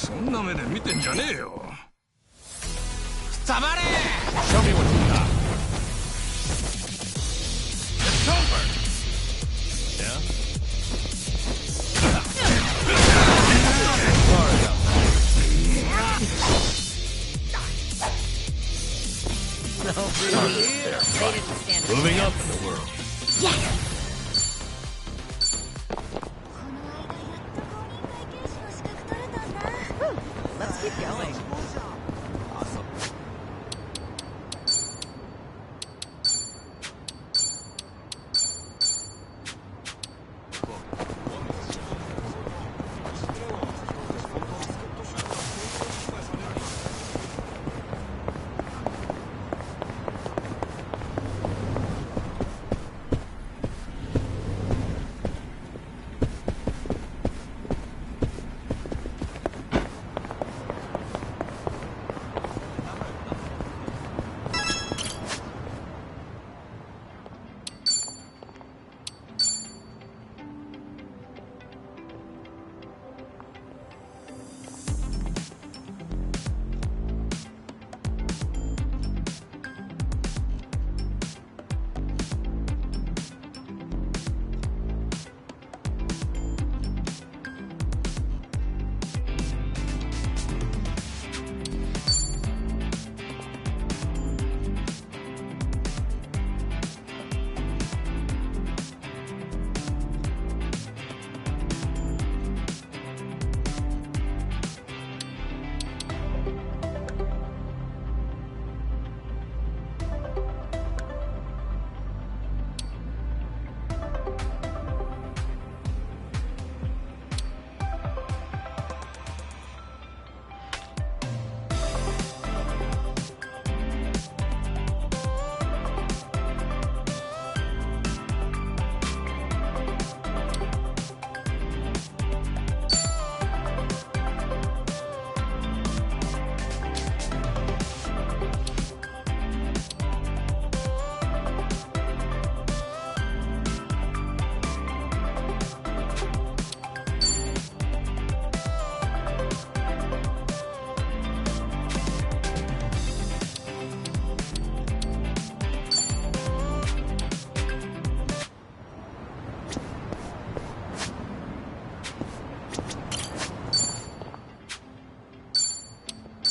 そんな目で見てんじゃねえよ。サバレ Show me what you got. It's over. Yeah? Sorry about No big deal. They didn't stand a moving up chance. in the world. Yes! Let's keep going. Awesome.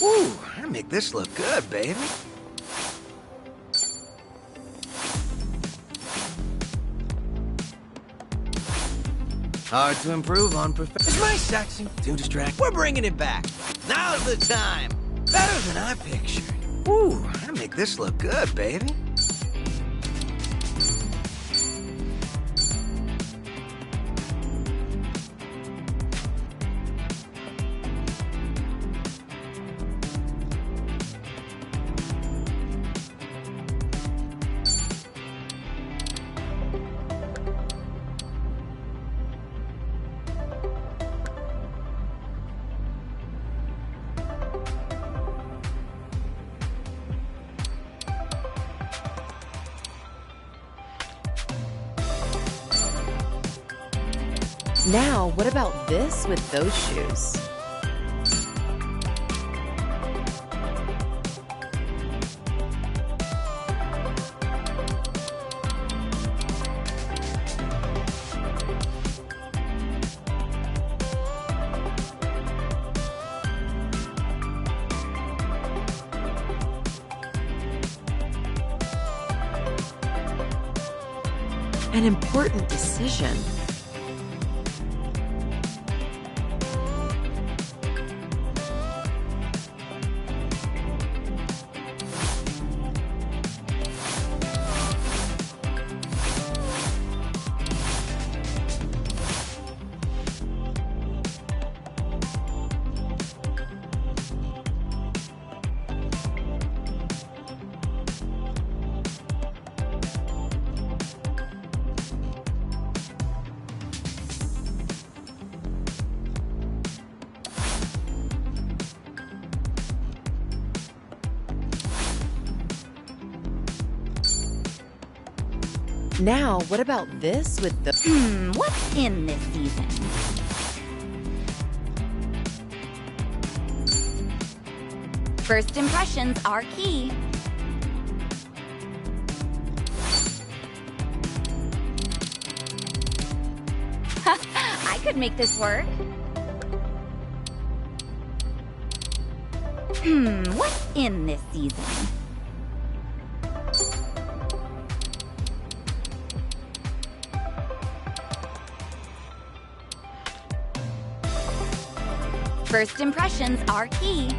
Ooh, I make this look good, baby. Hard to improve on Is my sexing too distracting? We're bringing it back. Now's the time. Better than I pictured. Ooh, I make this look good, baby. Now, what about this with those shoes? An important decision. Now, what about this with the... What's in this season? First impressions are key. I could make this work. What's in this season? First impressions are key.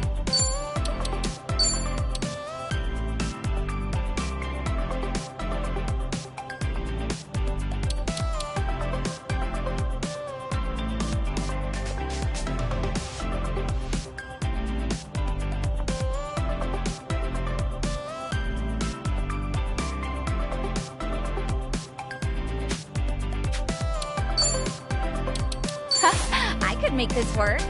I could make this work.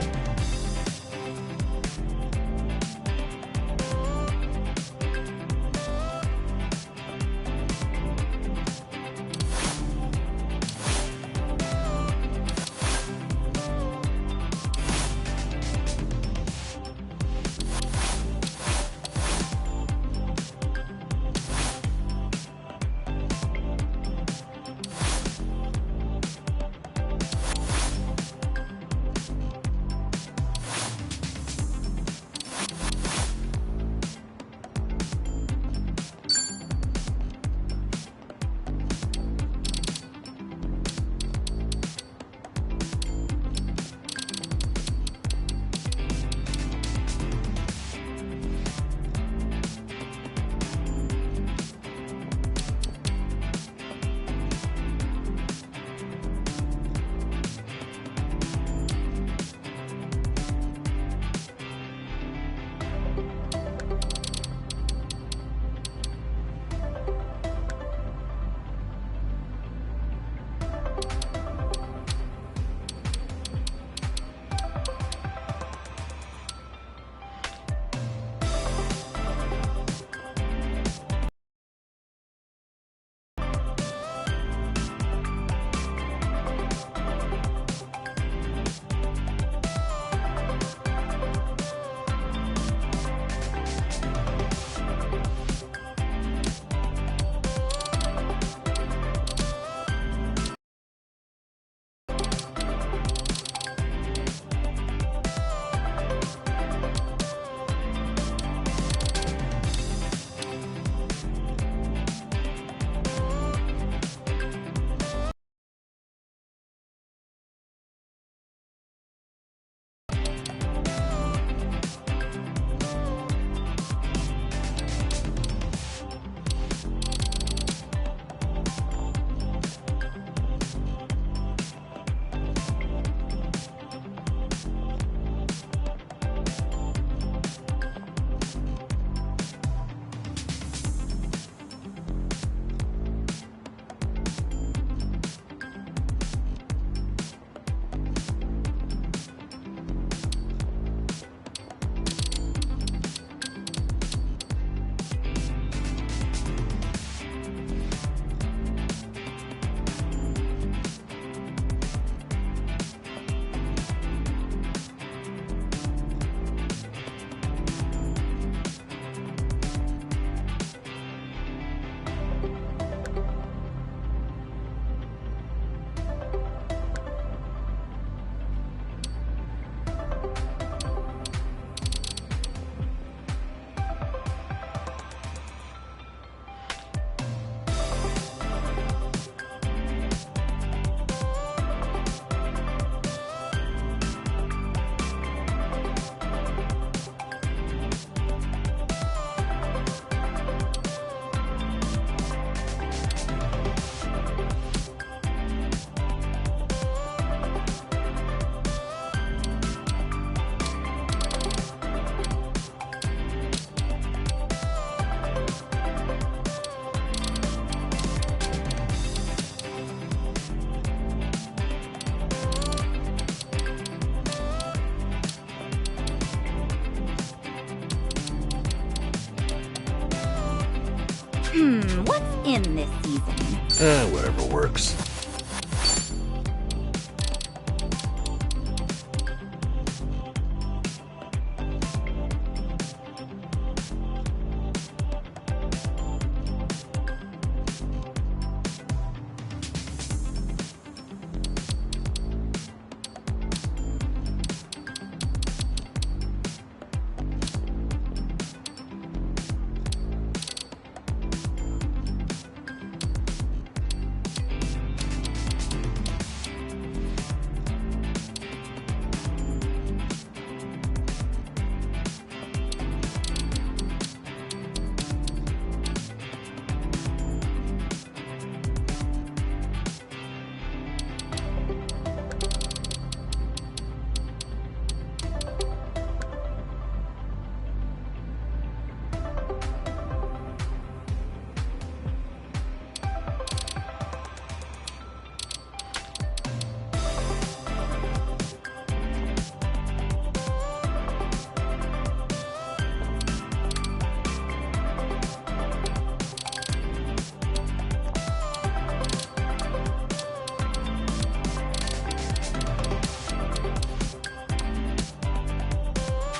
What's in this season? Whatever works.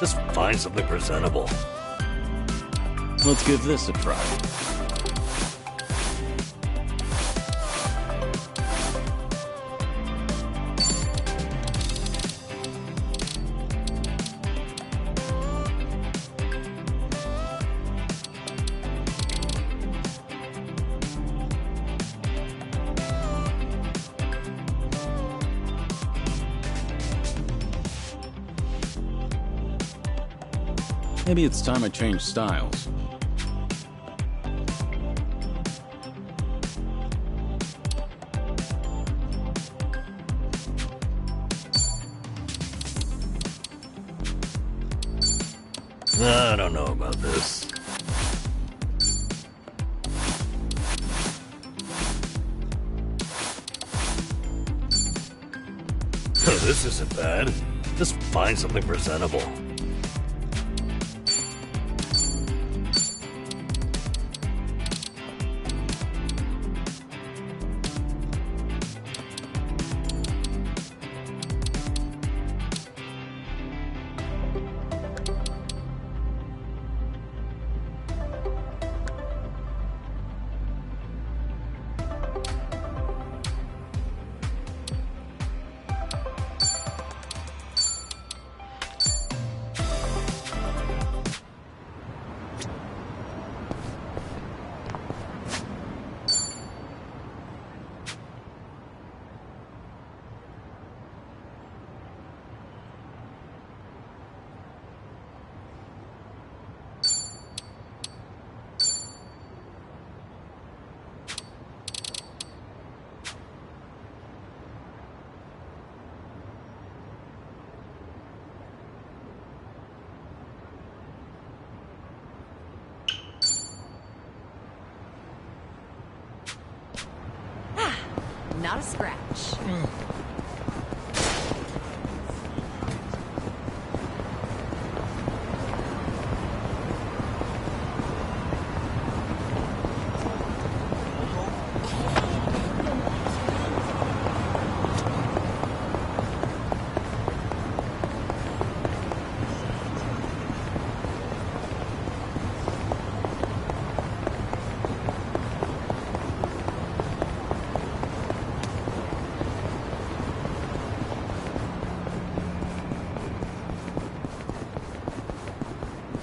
Just find something presentable. Let's give this a try. Maybe it's time I change styles. I don't know about this. This isn't bad. Just find something presentable. Not a scratch.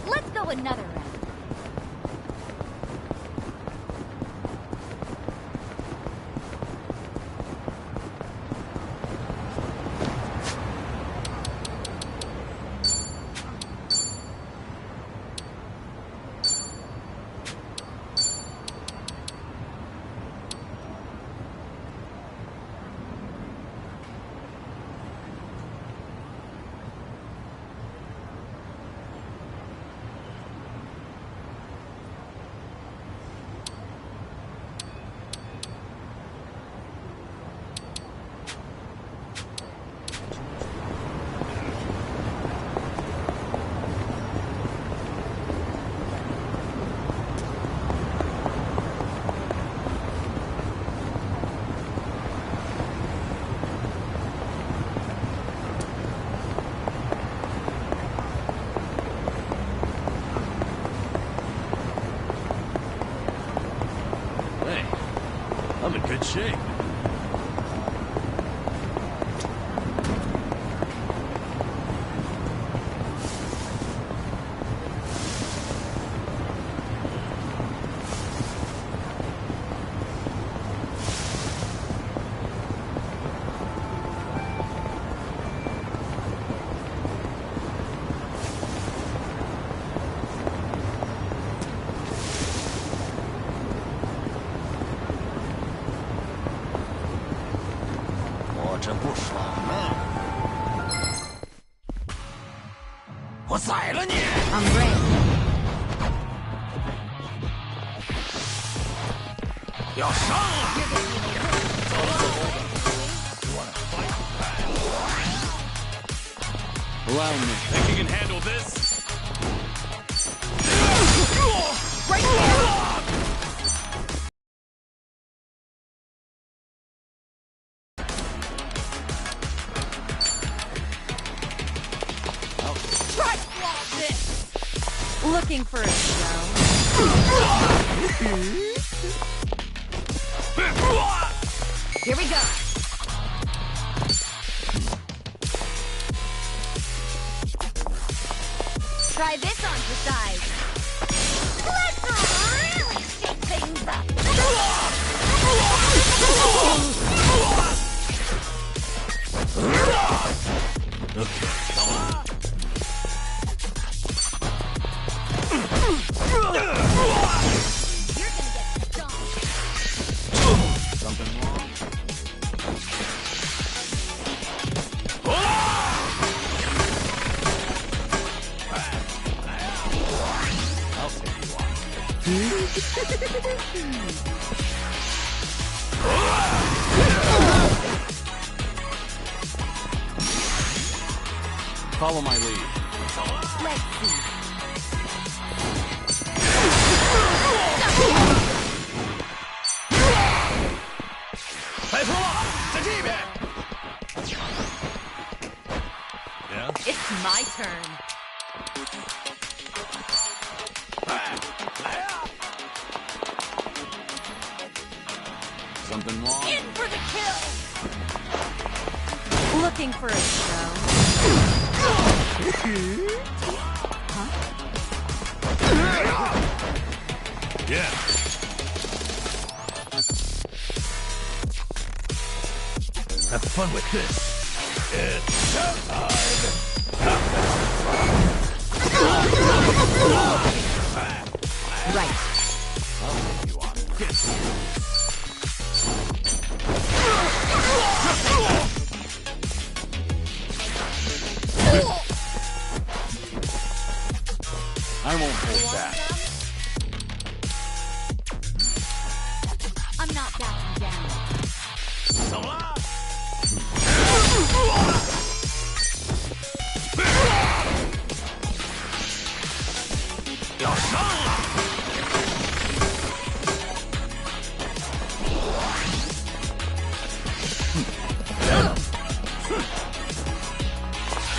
Let's go another round. I'm in good shape. I'm ready. 要上啊 Allow me. Think you can handle this? Right there! Try fly! Looking for a show? Here we go. Try this on for size. Let's really shake things up. You're gonna get stomped. Something wrong? I'll take you on. Follow my lead. Let's see. Yeah? It's my turn. Something wrong? In for the kill. Looking for a show? Yeah. Have fun with this. It's showtime. Right. I'll take you on. Get I won't hold back. I'm not backing down. so long.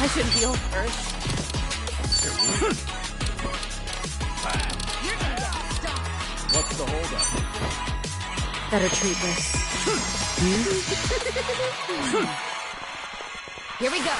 I shouldn't heal first. You're gonna get stomped. What's the holdup? Better treat this. Here we go.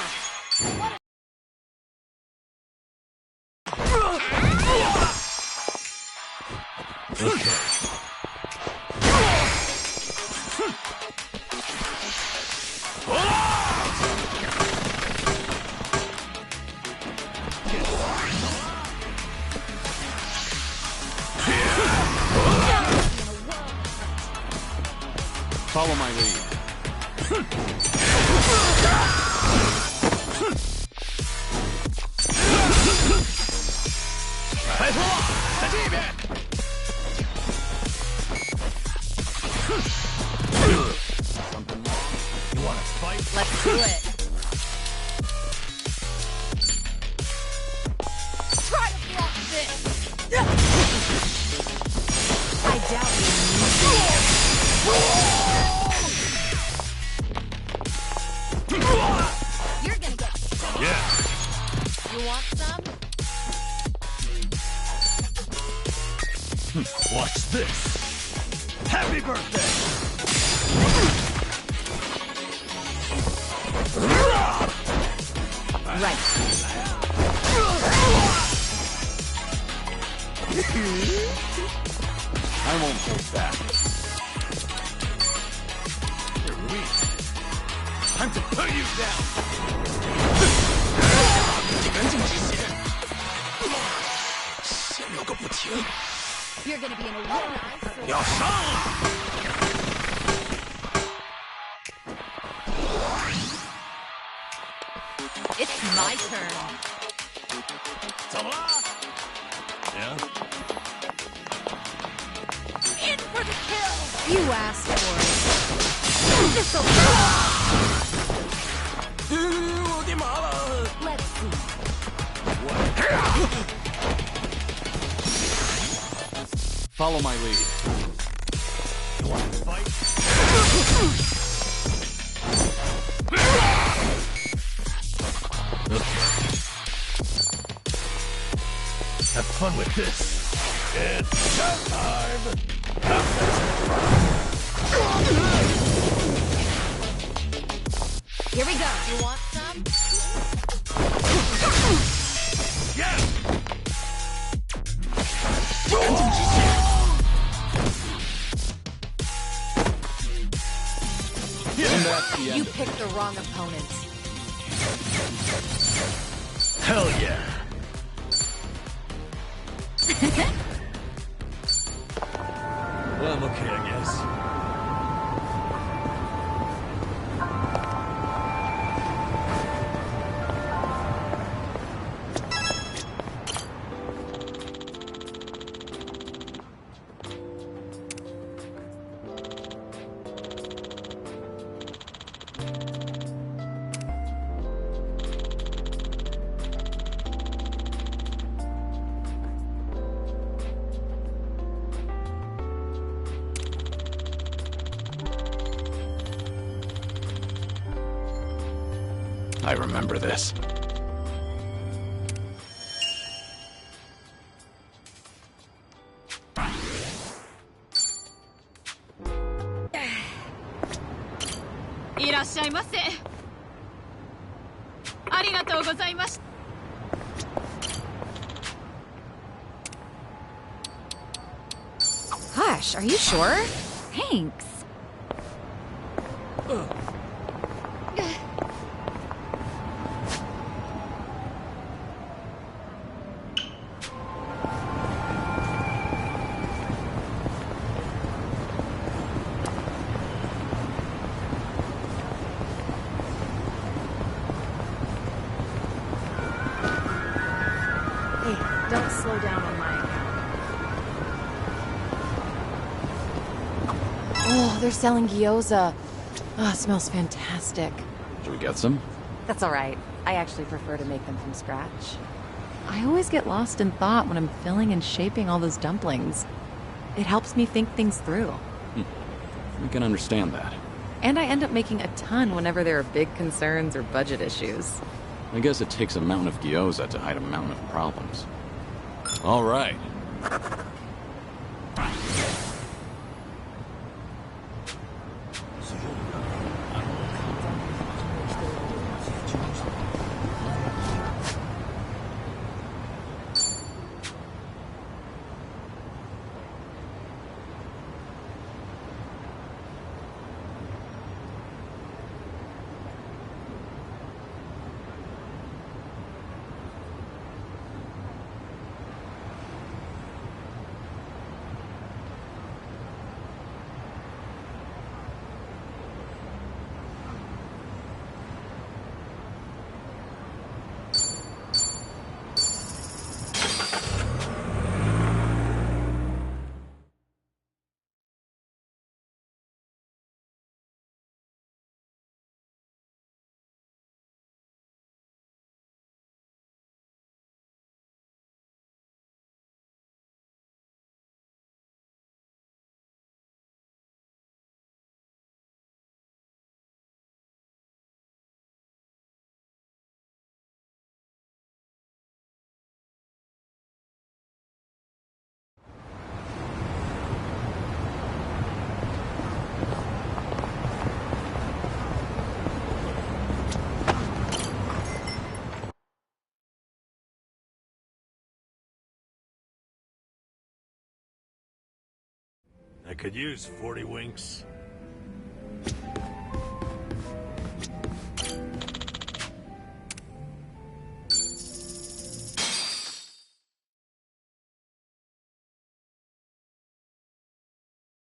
Follow my lead. Something wrong? You want to fight? Let's do it. Try to block this. I doubt you. You're gonna get. Yeah. You want some? Watch this. Happy birthday. Right. I won't hold back. You're weak. Time to put you down. You're gonna be in a real nice. It's my turn. Yeah? In for the kill. You asked for it. This'll do. Let's see. Follow my lead. You want to fight? Have fun with this. It's showtime! Here we go. You want some? Yes! And that's the end. You picked the wrong opponent. Hell yeah! Well, I'm okay, I guess. I remember this. Gosh, are you sure? Thanks. Hey, don't slow down on my account. Oh, they're selling gyoza. Oh, it smells fantastic. Should we get some? That's all right. I actually prefer to make them from scratch. I always get lost in thought when I'm filling and shaping all those dumplings. It helps me think things through. We can understand that. And I end up making a ton whenever there are big concerns or budget issues. I guess it takes a mountain of gyoza to hide a mountain of problems. All right. I could use 40 winks.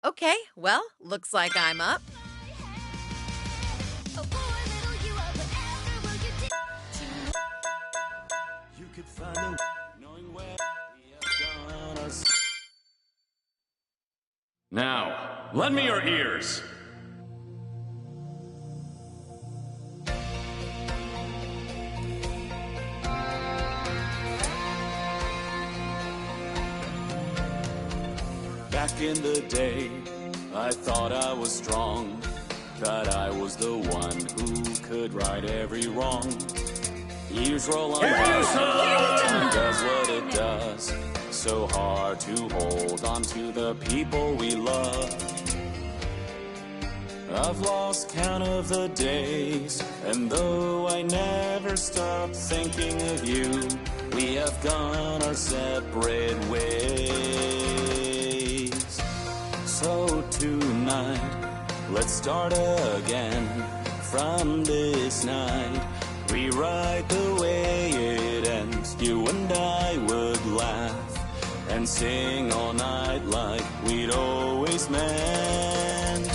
Okay, well, looks like I'm up. You could find a... Now, lend me your ears. Back in the day, I thought I was strong, that I was the one who could right every wrong. Years roll on by, time does what it does, so hard to hold on to the people we love. I've lost count of the days, and though I never stop thinking of you, we have gone our separate ways. So tonight, let's start again from this night. Rewrite the way it ends. You and I would laugh and sing all night like we'd always meant.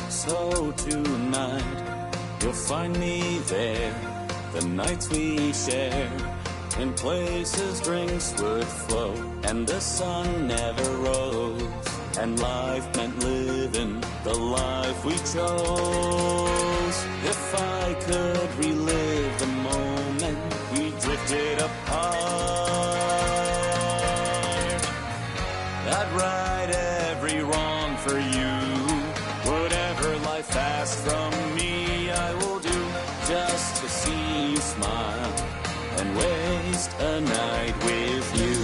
So tonight, you'll find me there. The nights we shared, in places drinks would flow, and the sun never rose, and life meant living the life we chose. If I could relive the moment we drifted apart, I'd right every wrong for you. Whatever life asks from me, I will do, just to see you smile and waste a night with you.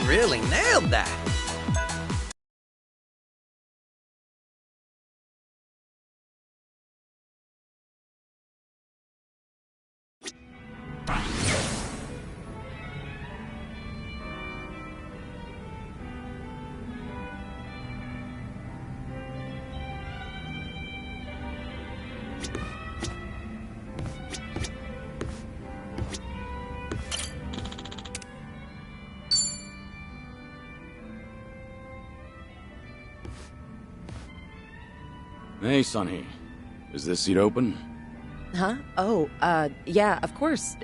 Really nailed that. Hey, Sonny. Is this seat open? Huh? Oh, yeah, of course.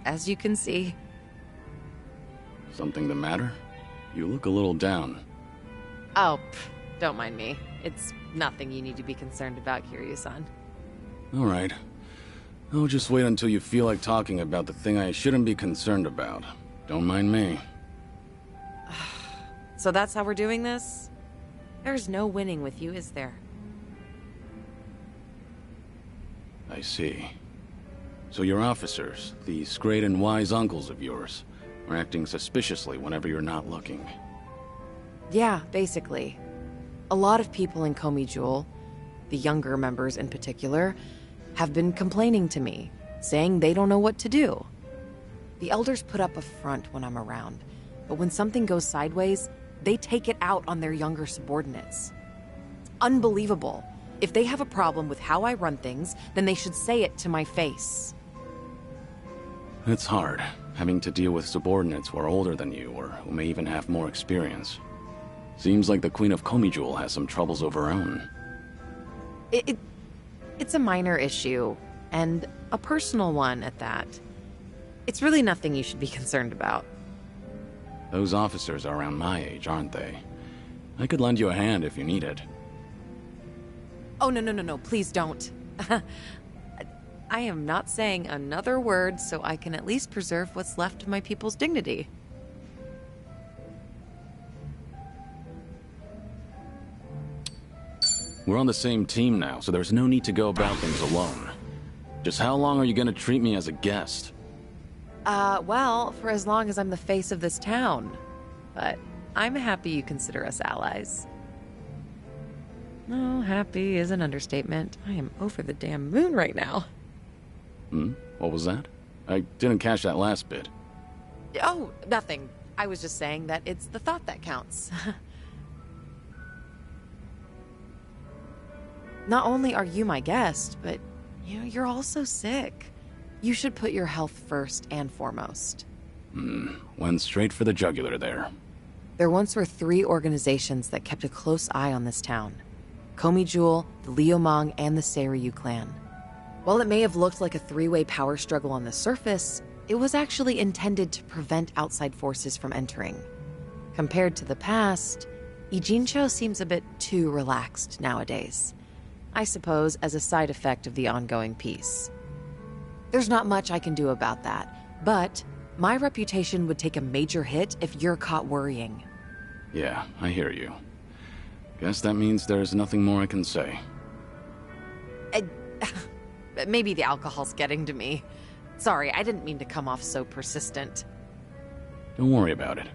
As you can see. Something the matter? You look a little down. Oh, don't mind me. It's nothing you need to be concerned about, Kiryu-san. All right. I'll just wait until you feel like talking about the thing I shouldn't be concerned about. Don't mind me. So that's how we're doing this? There's no winning with you, is there? I see. So your officers, these great and wise uncles of yours, are acting suspiciously whenever you're not looking. Yeah, basically. A lot of people in Komi Jewel, the younger members in particular, have been complaining to me, saying they don't know what to do. The elders put up a front when I'm around, but when something goes sideways, they take it out on their younger subordinates. It's unbelievable. If they have a problem with how I run things, then they should say it to my face. It's hard, having to deal with subordinates who are older than you, or who may even have more experience. Seems like the Queen of Komi Jewel has some troubles of her own. It's a minor issue, and a personal one at that. It's really nothing you should be concerned about. Those officers are around my age, aren't they? I could lend you a hand if you need it. Oh, no, please don't. I am not saying another word so I can at least preserve what's left of my people's dignity. We're on the same team now, so there's no need to go about things alone. Just how long are you gonna treat me as a guest? Well, for as long as I'm the face of this town. But I'm happy you consider us allies. Oh, happy is an understatement. I am over the damn moon right now. What was that? I didn't catch that last bit. Oh, nothing. I was just saying that it's the thought that counts. Not only are you my guest, but, you're also sick. You should put your health first and foremost. Went straight for the jugular there. There once were 3 organizations that kept a close eye on this town. Komi Jewel, the Liumang, and the Seiryu clan. While it may have looked like a three-way power struggle on the surface, it was actually intended to prevent outside forces from entering. Compared to the past, Ijincho seems a bit too relaxed nowadays. I suppose as a side effect of the ongoing peace. There's not much I can do about that, but my reputation would take a major hit if you're caught worrying. Yeah, I hear you. Guess that means there's nothing more I can say. Maybe the alcohol's getting to me. Sorry, I didn't mean to come off so persistent. Don't worry about it.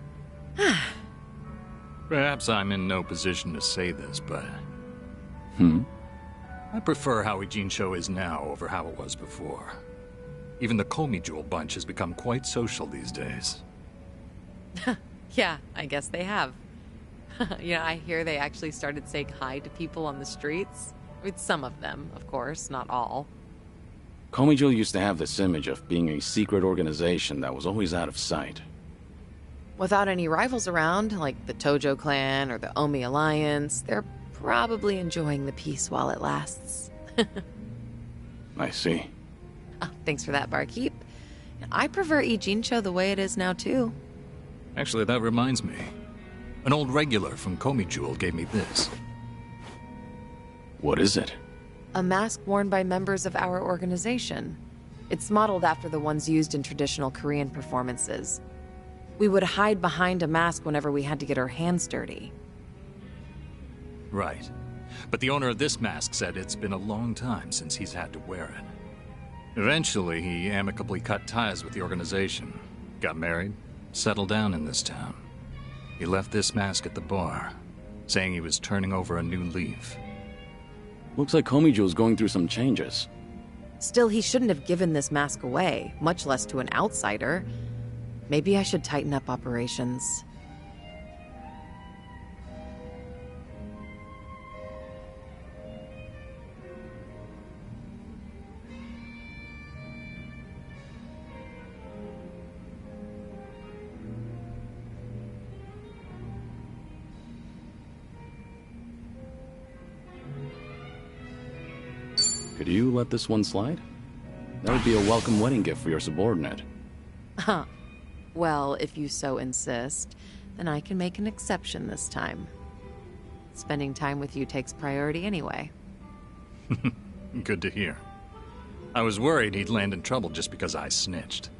Perhaps I'm in no position to say this, but I prefer how Ijincho is now over how it was before. Even the Komi Jewel bunch has become quite social these days. Yeah, I guess they have. I hear they actually started saying hi to people on the streets. With some of them, of course, not all. Komijul used to have this image of being a secret organization that was always out of sight. Without any rivals around, like the Tojo clan or the Omi Alliance, they're probably enjoying the peace while it lasts. I see. Thanks for that, barkeep. I prefer Ijincho the way it is now, too. Actually, that reminds me. An old regular from Komi Jewel gave me this. What is it? A mask worn by members of our organization. It's modeled after the ones used in traditional Korean performances. We would hide behind a mask whenever we had to get our hands dirty. Right. But the owner of this mask said it's been a long time since he's had to wear it. Eventually, he amicably cut ties with the organization, got married, settled down in this town. He left this mask at the bar, saying he was turning over a new leaf. Looks like Komijul's going through some changes. Still, he shouldn't have given this mask away, much less to an outsider. Maybe I should tighten up operations. Could you let this one slide? That would be a welcome wedding gift for your subordinate. Huh. Well, if you so insist, then I can make an exception this time. Spending time with you takes priority anyway. Good to hear. I was worried he'd land in trouble just because I snitched.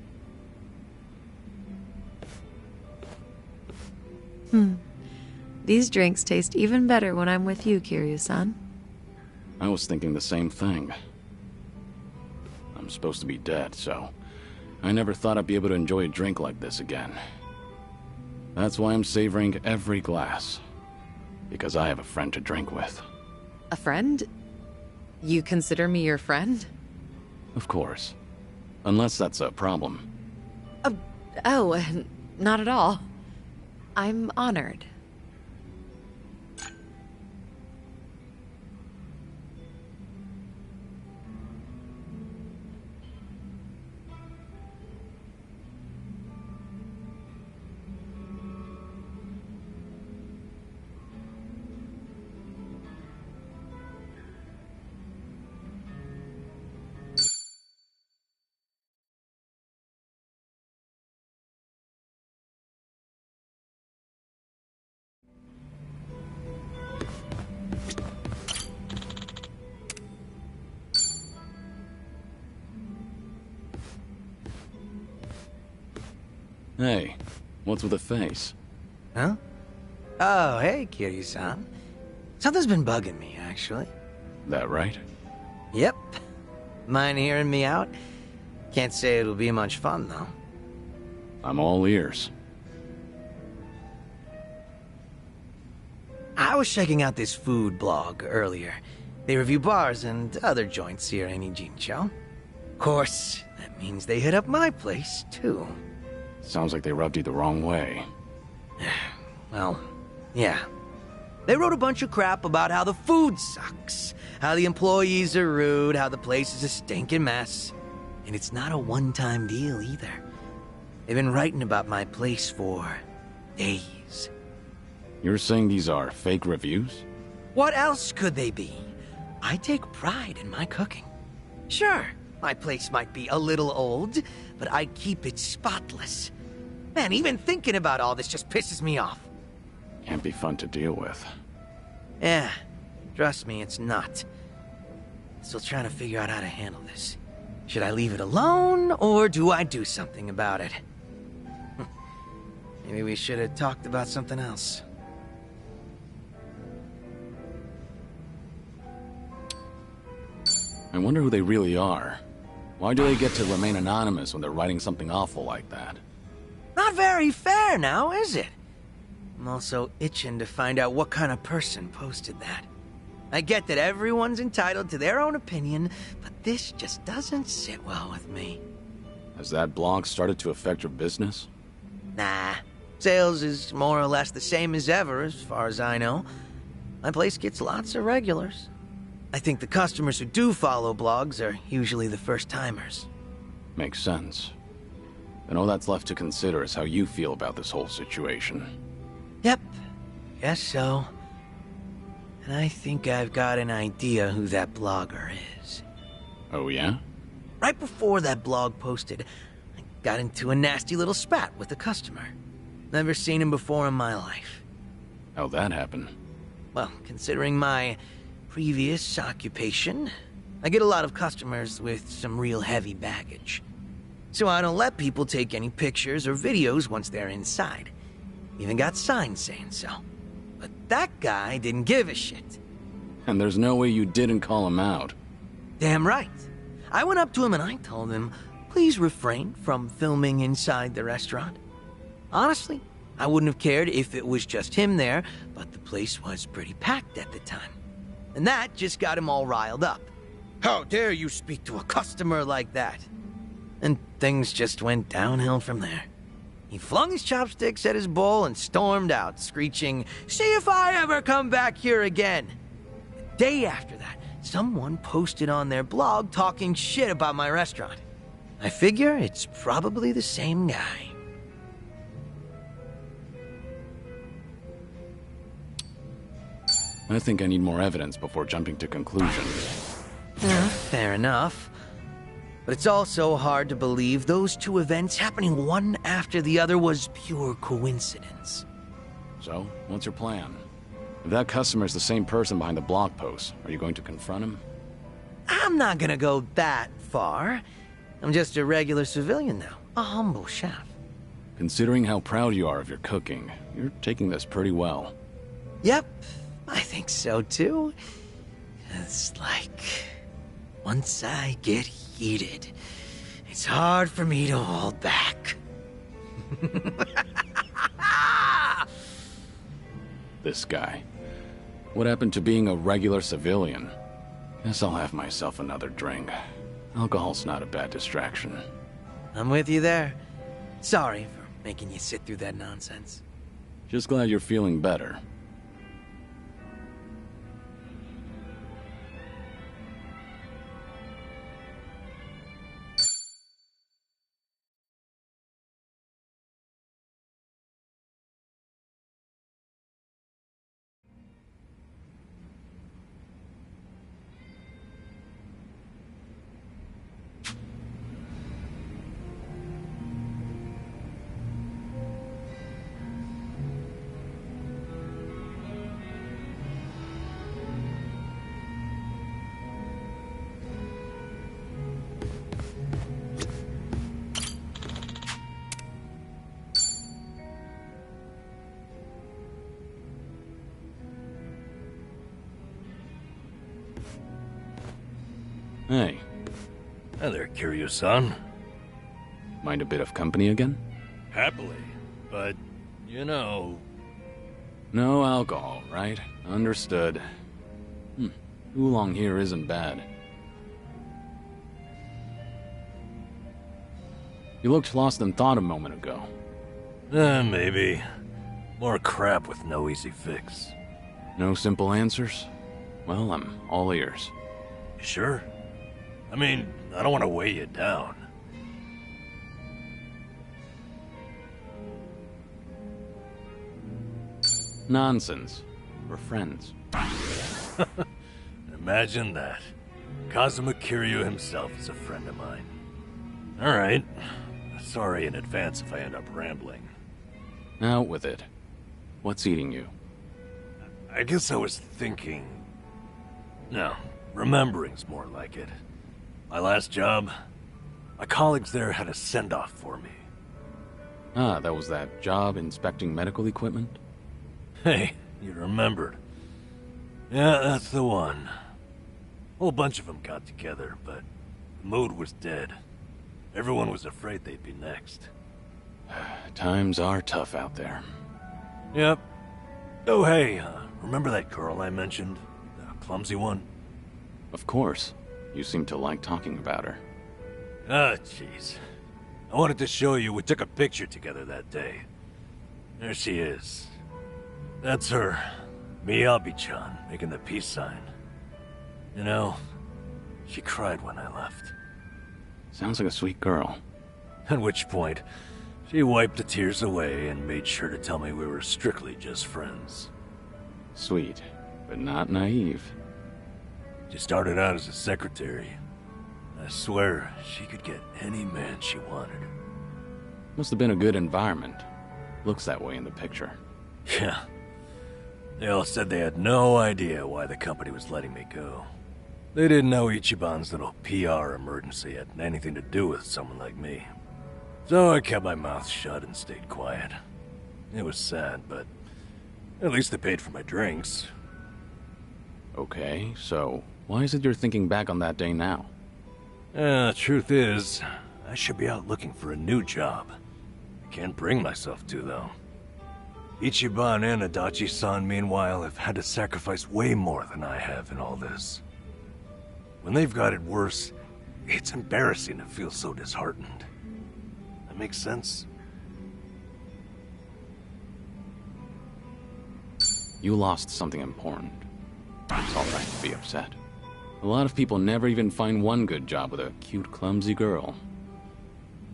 These drinks taste even better when I'm with you, Kiryu-san. I was thinking the same thing. I'm supposed to be dead, so I never thought I'd be able to enjoy a drink like this again. That's why I'm savoring every glass. Because I have a friend to drink with. A friend? You consider me your friend? Of course. Unless that's a problem. Oh, not at all. I'm honored. Hey, what's with the face? Huh? Oh, hey, Kiryu-san. Something's been bugging me, actually. That right? Yep. Mind hearing me out? Can't say it'll be much fun, though. I'm all ears. I was checking out this food blog earlier. They review bars and other joints here in Ijincho. Of course, that means they hit up my place, too. Sounds like they rubbed you the wrong way. Well, yeah. They wrote a bunch of crap about how the food sucks, how the employees are rude, how the place is a stinking mess. And it's not a one-time deal, either. They've been writing about my place for days. You're saying these are fake reviews? What else could they be? I take pride in my cooking. Sure, my place might be a little old, but I keep it spotless. Man, even thinking about all this just pisses me off. Can't be fun to deal with. Yeah, trust me, it's not. Still trying to figure out how to handle this. Should I leave it alone, or do I do something about it? Maybe we should have talked about something else. I wonder who they really are. Why do they get to remain anonymous when they're writing something awful like that? Not very fair now, is it? I'm also itching to find out what kind of person posted that. I get that everyone's entitled to their own opinion, but this just doesn't sit well with me. Has that blog started to affect your business? Nah. Sales is more or less the same as ever, as far as I know. My place gets lots of regulars. I think the customers who do follow blogs are usually the first-timers. Makes sense. Then all that's left to consider is how you feel about this whole situation. Yep. Guess so. And I think I've got an idea who that blogger is. Oh, yeah? Right before that blog posted, I got into a nasty little spat with a customer. Never seen him before in my life. How'd that happen? Well, considering my previous occupation, I get a lot of customers with some real heavy baggage. So I don't let people take any pictures or videos once they're inside. Even got signs saying so. But that guy didn't give a shit. And there's no way you didn't call him out. Damn right. I went up to him and I told him, please refrain from filming inside the restaurant. Honestly, I wouldn't have cared if it was just him there, but the place was pretty packed at the time. And that just got him all riled up. How dare you speak to a customer like that? And things just went downhill from there. He flung his chopsticks at his bowl and stormed out, screeching, "See if I ever come back here again!" The day after that, someone posted on their blog talking shit about my restaurant. I figure it's probably the same guy. I think I need more evidence before jumping to conclusions. Fair enough. But it's also hard to believe those two events happening one after the other was pure coincidence. So, what's your plan? If that customer's the same person behind the blog post, are you going to confront him? I'm not gonna go that far. I'm just a regular civilian now, a humble chef. Considering how proud you are of your cooking, you're taking this pretty well. Yep, I think so too. It's like, once I get heated, it's hard for me to hold back. This guy. What happened to being a regular civilian? Guess I'll have myself another drink. Alcohol's not a bad distraction. I'm with you there. Sorry for making you sit through that nonsense. Just glad you're feeling better. Hey, Hi there, curious-son. mind a bit of company again? Happily, but, you know... No alcohol, right? Understood. Oolong here isn't bad. You looked lost in thought a moment ago. maybe. More crap with no easy fix. No simple answers? Well, I'm all ears. You sure? I mean, I don't want to weigh you down. Nonsense. We're friends. Imagine that. Kazuma Kiryu himself is a friend of mine. Alright. Sorry in advance if I end up rambling. Out with it. What's eating you? I guess I was thinking... No, remembering's more like it. My last job, my colleagues there had a send-off for me. Ah, that was that job inspecting medical equipment? Hey, you remembered. Yeah, that's the one. Whole bunch of them got together, but the mood was dead. Everyone was afraid they'd be next. Times are tough out there. Yep. Oh, hey, remember that girl I mentioned? The clumsy one? Of course. You seem to like talking about her. Ah, jeez. I wanted to show you we took a picture together that day. There she is. That's her. Miyabi-chan, making the peace sign. You know, she cried when I left. Sounds like a sweet girl. At which point, she wiped the tears away and made sure to tell me we were strictly just friends. Sweet, but not naive. She started out as a secretary. I swear, she could get any man she wanted. Must have been a good environment. Looks that way in the picture. Yeah. They all said they had no idea why the company was letting me go. They didn't know Ichiban's little PR emergency had anything to do with someone like me. So I kept my mouth shut and stayed quiet. It was sad, but at least they paid for my drinks. Okay, so why is it you're thinking back on that day now? Truth is, I should be out looking for a new job. I can't bring myself to, though. Ichiban and Adachi-san, meanwhile, have had to sacrifice way more than I have in all this. When they've got it worse, it's embarrassing to feel so disheartened. That makes sense? You lost something important. It's alright to be upset. A lot of people never even find one good job with a cute, clumsy girl.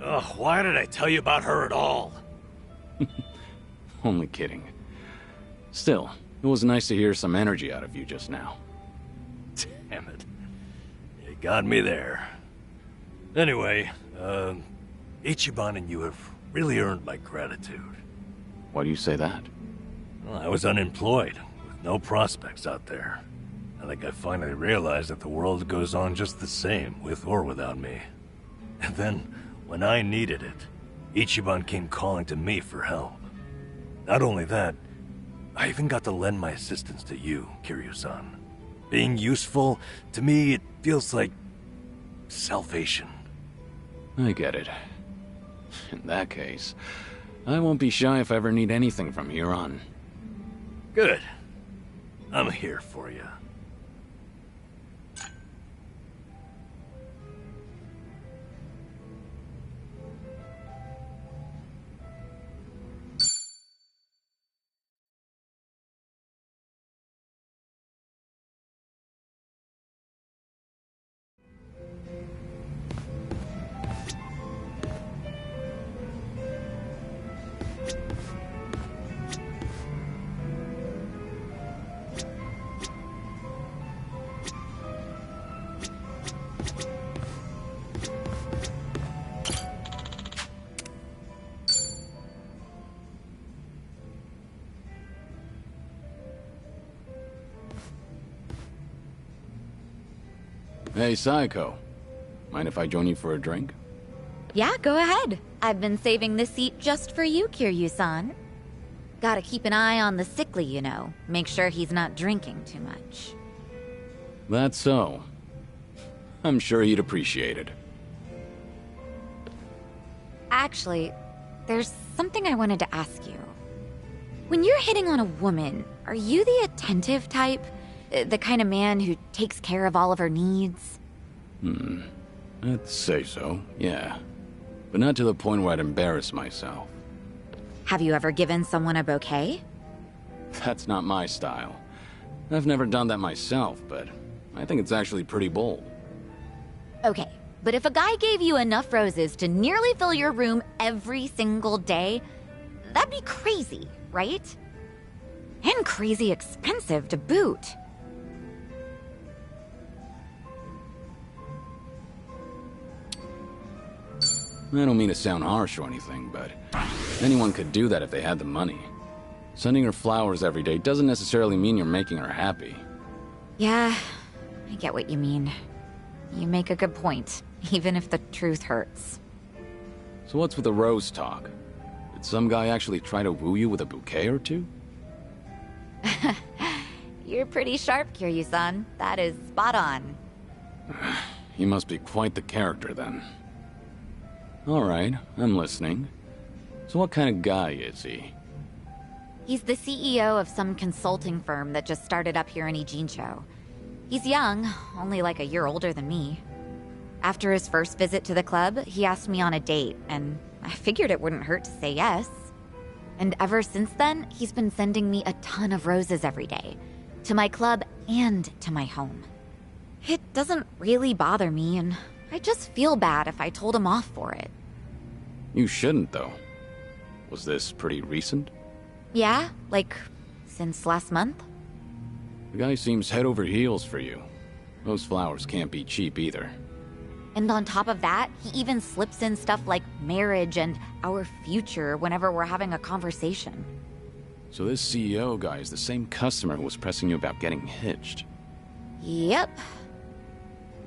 Ugh, why did I tell you about her at all? Only kidding. Still, it was nice to hear some energy out of you just now. Damn it. You got me there. Anyway, Ichiban and you have really earned my gratitude. Why do you say that? Well, I was unemployed, with no prospects out there. I think I finally realized that the world goes on just the same, with or without me. And then, when I needed it, Ichiban came calling to me for help. Not only that, I even got to lend my assistance to you, Kiryu-san. Being useful, to me, it feels like salvation. I get it. In that case, I won't be shy if I ever need anything from here on. Good. I'm here for you. Hey, Saiko. Mind if I join you for a drink? Yeah, go ahead. I've been saving this seat just for you, Kiryu-san. Gotta keep an eye on the sickly, you know. Make sure he's not drinking too much. That's so. I'm sure he'd appreciate it. Actually, there's something I wanted to ask you. When you're hitting on a woman, are you the attentive type? The kind of man who takes care of all of her needs? I'd say so, yeah. But not to the point where I'd embarrass myself. Have you ever given someone a bouquet? That's not my style. I've never done that myself, but I think it's actually pretty bold. Okay, but if a guy gave you enough roses to nearly fill your room every single day, that'd be crazy, right? And crazy expensive to boot. I don't mean to sound harsh or anything, but anyone could do that if they had the money. Sending her flowers every day doesn't necessarily mean you're making her happy. Yeah, I get what you mean. You make a good point, even if the truth hurts. So what's with the rose talk? Did some guy actually try to woo you with a bouquet or two? You're pretty sharp, Kiryu-san. That is spot on. He must be quite the character, then. Alright, I'm listening. So what kind of guy is he? He's the CEO of some consulting firm that just started up here in Ijincho. He's young, only like a year older than me. After his first visit to the club, he asked me on a date, and I figured it wouldn't hurt to say yes. And ever since then, he's been sending me a ton of roses every day. To my club and to my home. It doesn't really bother me, and I just feel bad if I told him off for it. You shouldn't, though. Was this pretty recent? Yeah, like, since last month? The guy seems head over heels for you. Those flowers can't be cheap either. And on top of that, he even slips in stuff like marriage and our future whenever we're having a conversation. So this CEO guy is the same customer who was pressing you about getting hitched. Yep.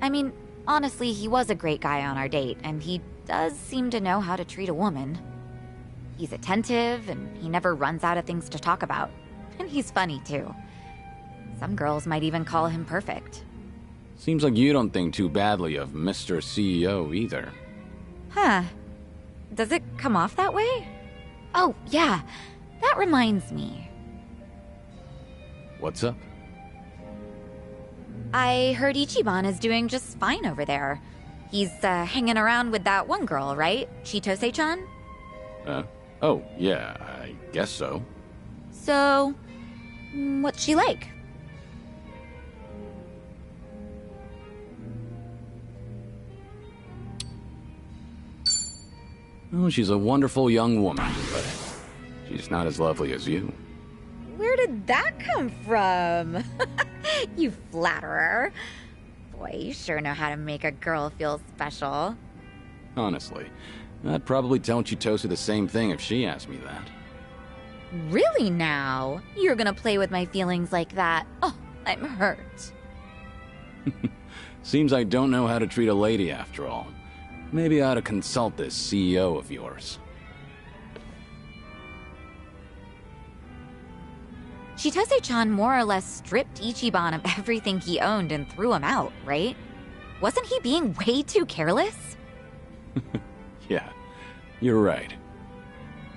I mean, honestly, he was a great guy on our date, and he does seem to know how to treat a woman. He's attentive, and he never runs out of things to talk about. And he's funny, too. Some girls might even call him perfect. Seems like you don't think too badly of Mr. CEO either. Huh. Does it come off that way? Oh, yeah. That reminds me. What's up? I heard Ichiban is doing just fine over there. He's hanging around with that one girl, right? Chitose-chan? Oh, yeah, I guess so. So, what's she like? Oh, she's a wonderful young woman, but she's not as lovely as you. Where did that come from? You flatterer. Boy, you sure know how to make a girl feel special. Honestly, I'd probably tell Chitose the same thing if she asked me that. Really now? You're gonna play with my feelings like that? Oh, I'm hurt. Seems I don't know how to treat a lady after all. Maybe I ought to consult this CEO of yours. Chitose-chan more or less stripped Ichiban of everything he owned and threw him out, right? Wasn't he being way too careless? Yeah, you're right.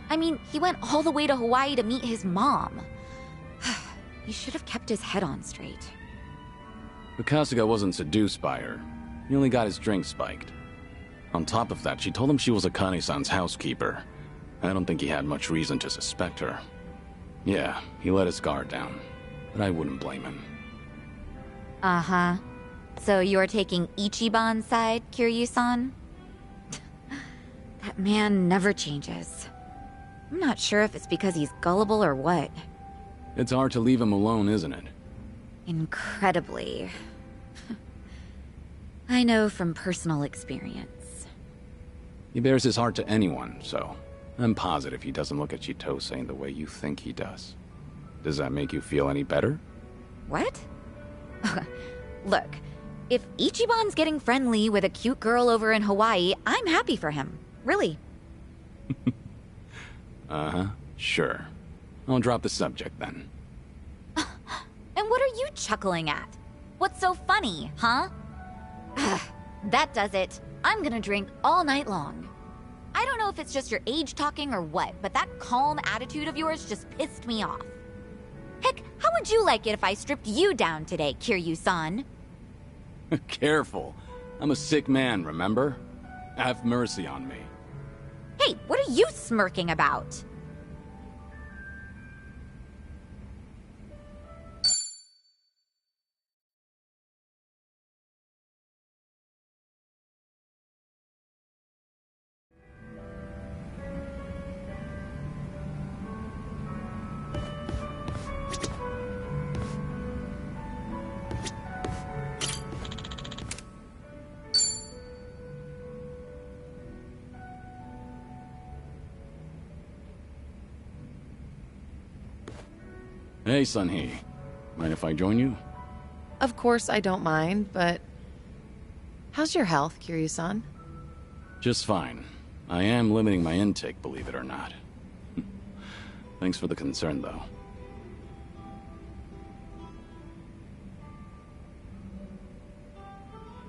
I mean, he went all the way to Hawaii to meet his mom. He should have kept his head on straight. Akasuga wasn't seduced by her. He only got his drink spiked. On top of that, she told him she was Akane-san's housekeeper. I don't think he had much reason to suspect her. Yeah, he let his guard down, but I wouldn't blame him. Uh-huh. So you're taking Ichiban's side, Kiryu-san? That man never changes. I'm not sure if it's because he's gullible or what. It's hard to leave him alone, isn't it? Incredibly. I know from personal experience. He bears his heart to anyone, so I'm positive he doesn't look at Chitose in the way you think he does. Does that make you feel any better? What? Look, if Ichiban's getting friendly with a cute girl over in Hawaii, I'm happy for him. Really. Uh-huh, sure. I'll drop the subject then. And what are you chuckling at? What's so funny, huh? That does it. I'm gonna drink all night long. I don't know if it's just your age talking or what, but that calm attitude of yours just pissed me off. Heck, how would you like it if I stripped you down today, Kiryu-san? Careful. I'm a sick man, remember? Have mercy on me. Hey, what are you smirking about? Hey, Sunhee. Mind if I join you? Of course I don't mind, but... How's your health, Kiryu-san? Just fine. I am limiting my intake, believe it or not. Thanks for the concern, though.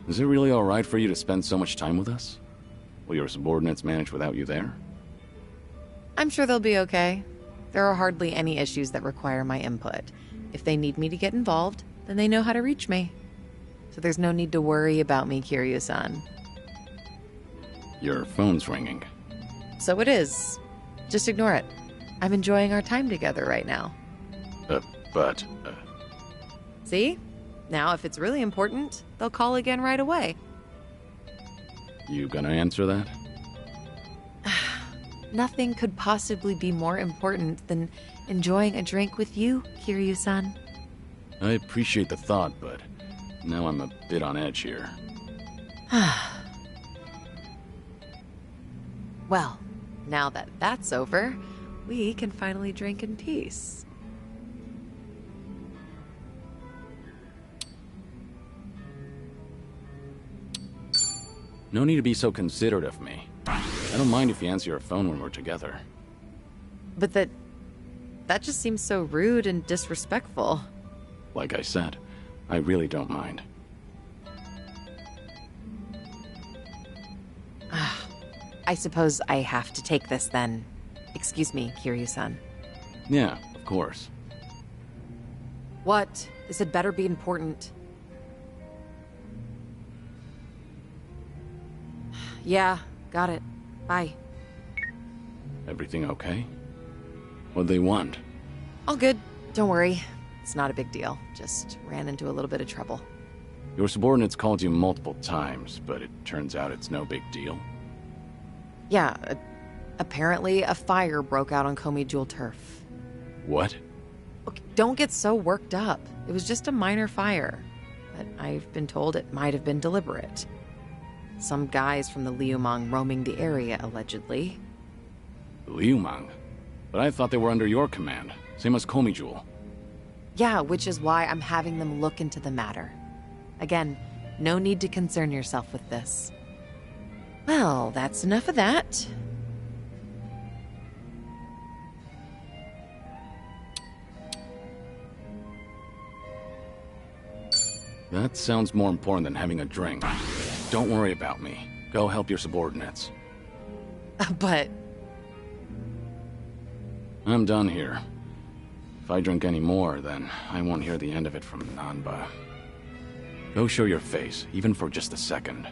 Is it really alright for you to spend so much time with us? Will your subordinates manage without you there? I'm sure they'll be okay. There are hardly any issues that require my input. If they need me to get involved, then they know how to reach me. So there's no need to worry about me, Kiryu-san. Your phone's ringing. So it is. Just ignore it. I'm enjoying our time together right now. But... See? Now, if it's really important, they'll call again right away. You gonna answer that? Nothing could possibly be more important than enjoying a drink with you, Kiryu-san. I appreciate the thought, but now I'm a bit on edge here. Well, now that that's over, we can finally drink in peace. No need to be so considerate of me. I don't mind if you answer your phone when we're together. But that just seems so rude and disrespectful. Like I said, I really don't mind. I suppose I have to take this then. Excuse me, Kiryu-san. Yeah, of course. What? This had better be important. Yeah, got it. Bye. Everything okay? What'd they want? All good. Don't worry. It's not a big deal. Just ran into a little bit of trouble. Your subordinates called you multiple times, but it turns out it's no big deal. Yeah, apparently a fire broke out on Komi Jewel turf. What? Okay, don't get so worked up. It was just a minor fire. But I've been told it might have been deliberate. Some guys from the Liumang roaming the area, allegedly. Liumang? But I thought they were under your command, same as Komi Jewel. Yeah, which is why I'm having them look into the matter. Again, no need to concern yourself with this. Well, that's enough of that. That sounds more important than having a drink. Don't worry about me. Go help your subordinates. But... I'm done here. If I drink any more, then I won't hear the end of it from Nanba. Go show your face, even for just a second.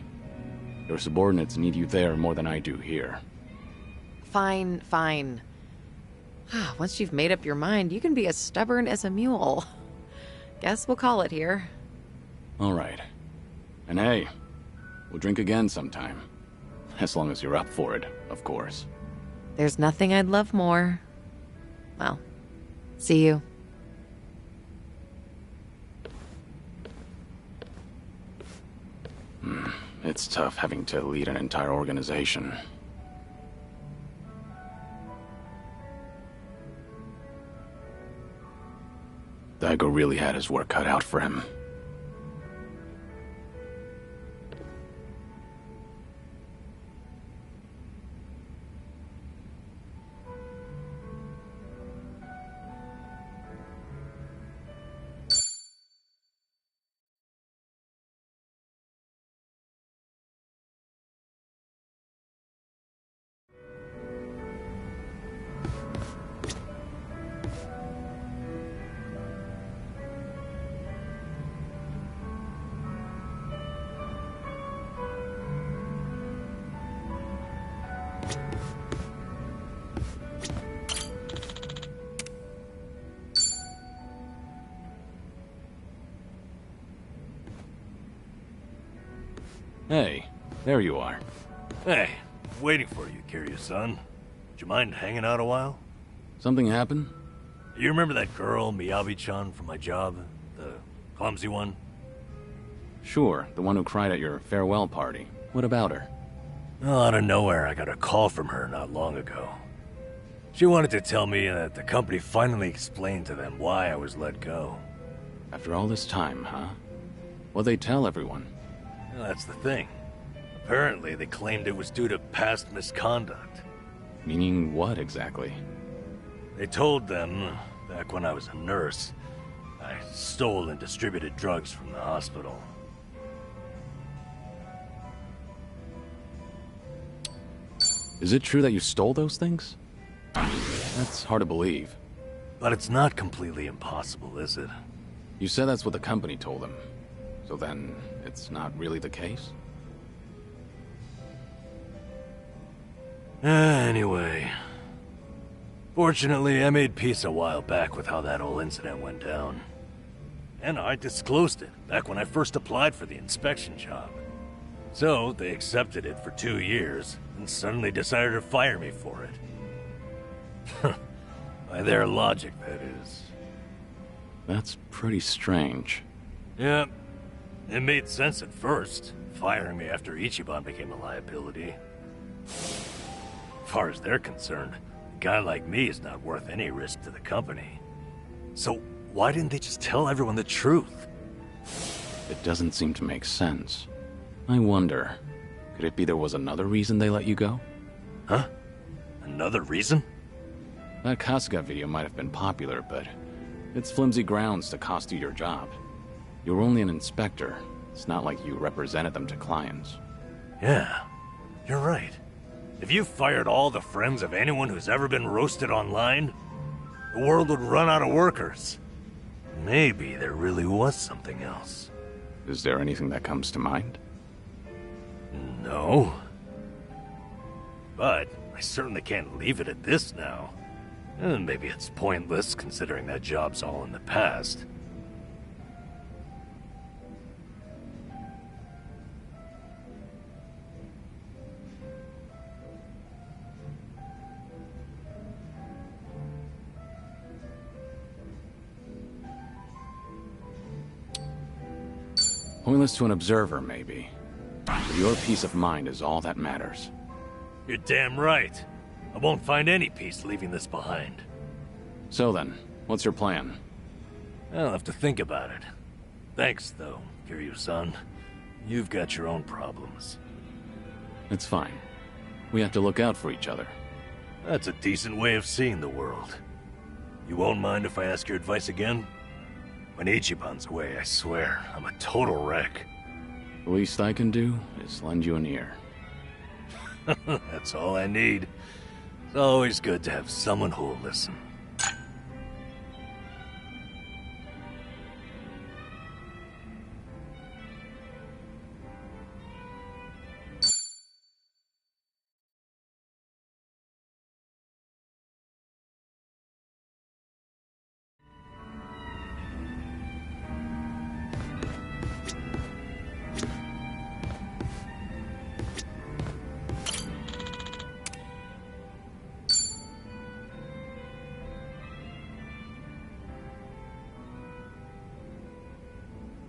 Your subordinates need you there more than I do here. Fine, fine. Once you've made up your mind, you can be as stubborn as a mule. Guess we'll call it here. All right. And hey, we'll drink again sometime. As long as you're up for it, of course. There's nothing I'd love more. Well, see you. It's tough having to lead an entire organization. Daigo really had his work cut out for him. Hey, there you are. Hey, waiting for you, Kiryu-san. Would you mind hanging out a while? Something happened? You remember that girl, Miyabi-chan, from my job? The clumsy one? Sure, the one who cried at your farewell party. What about her? Well, out of nowhere, I got a call from her not long ago. She wanted to tell me that the company finally explained to them why I was let go. After all this time, huh? What'd they tell everyone? Well, that's the thing. Apparently, they claimed it was due to past misconduct. Meaning what exactly? They told them, back when I was a nurse, I stole and distributed drugs from the hospital. Is it true that you stole those things? That's hard to believe. But it's not completely impossible, is it? You said that's what the company told them. So then, it's not really the case? Anyway. Fortunately, I made peace a while back with how that whole incident went down. And I disclosed it back when I first applied for the inspection job. So, they accepted it for 2 years, and suddenly decided to fire me for it. By their logic, that is. That's pretty strange. Yeah, it made sense at first, firing me after Ichiban became a liability. As far as they're concerned, a guy like me is not worth any risk to the company. So, why didn't they just tell everyone the truth? It doesn't seem to make sense. I wonder, could it be there was another reason they let you go? Huh? Another reason? That Kasuga video might have been popular, but it's flimsy grounds to cost you your job. You were only an inspector. It's not like you represented them to clients. Yeah, you're right. If you fired all the friends of anyone who's ever been roasted online, the world would run out of workers. Maybe there really was something else. Is there anything that comes to mind? No. But I certainly can't leave it at this now. And maybe it's pointless considering that job's all in the past. Pointless to an observer, maybe. But your peace of mind is all that matters. You're damn right. I won't find any peace leaving this behind. So then, what's your plan? I'll have to think about it. Thanks, though, Kiryu-san. You've got your own problems. It's fine. We have to look out for each other. That's a decent way of seeing the world. You won't mind if I ask your advice again? When Ichiban's away, I swear, I'm a total wreck. The least I can do is lend you an ear. That's all I need. It's always good to have someone who'll listen.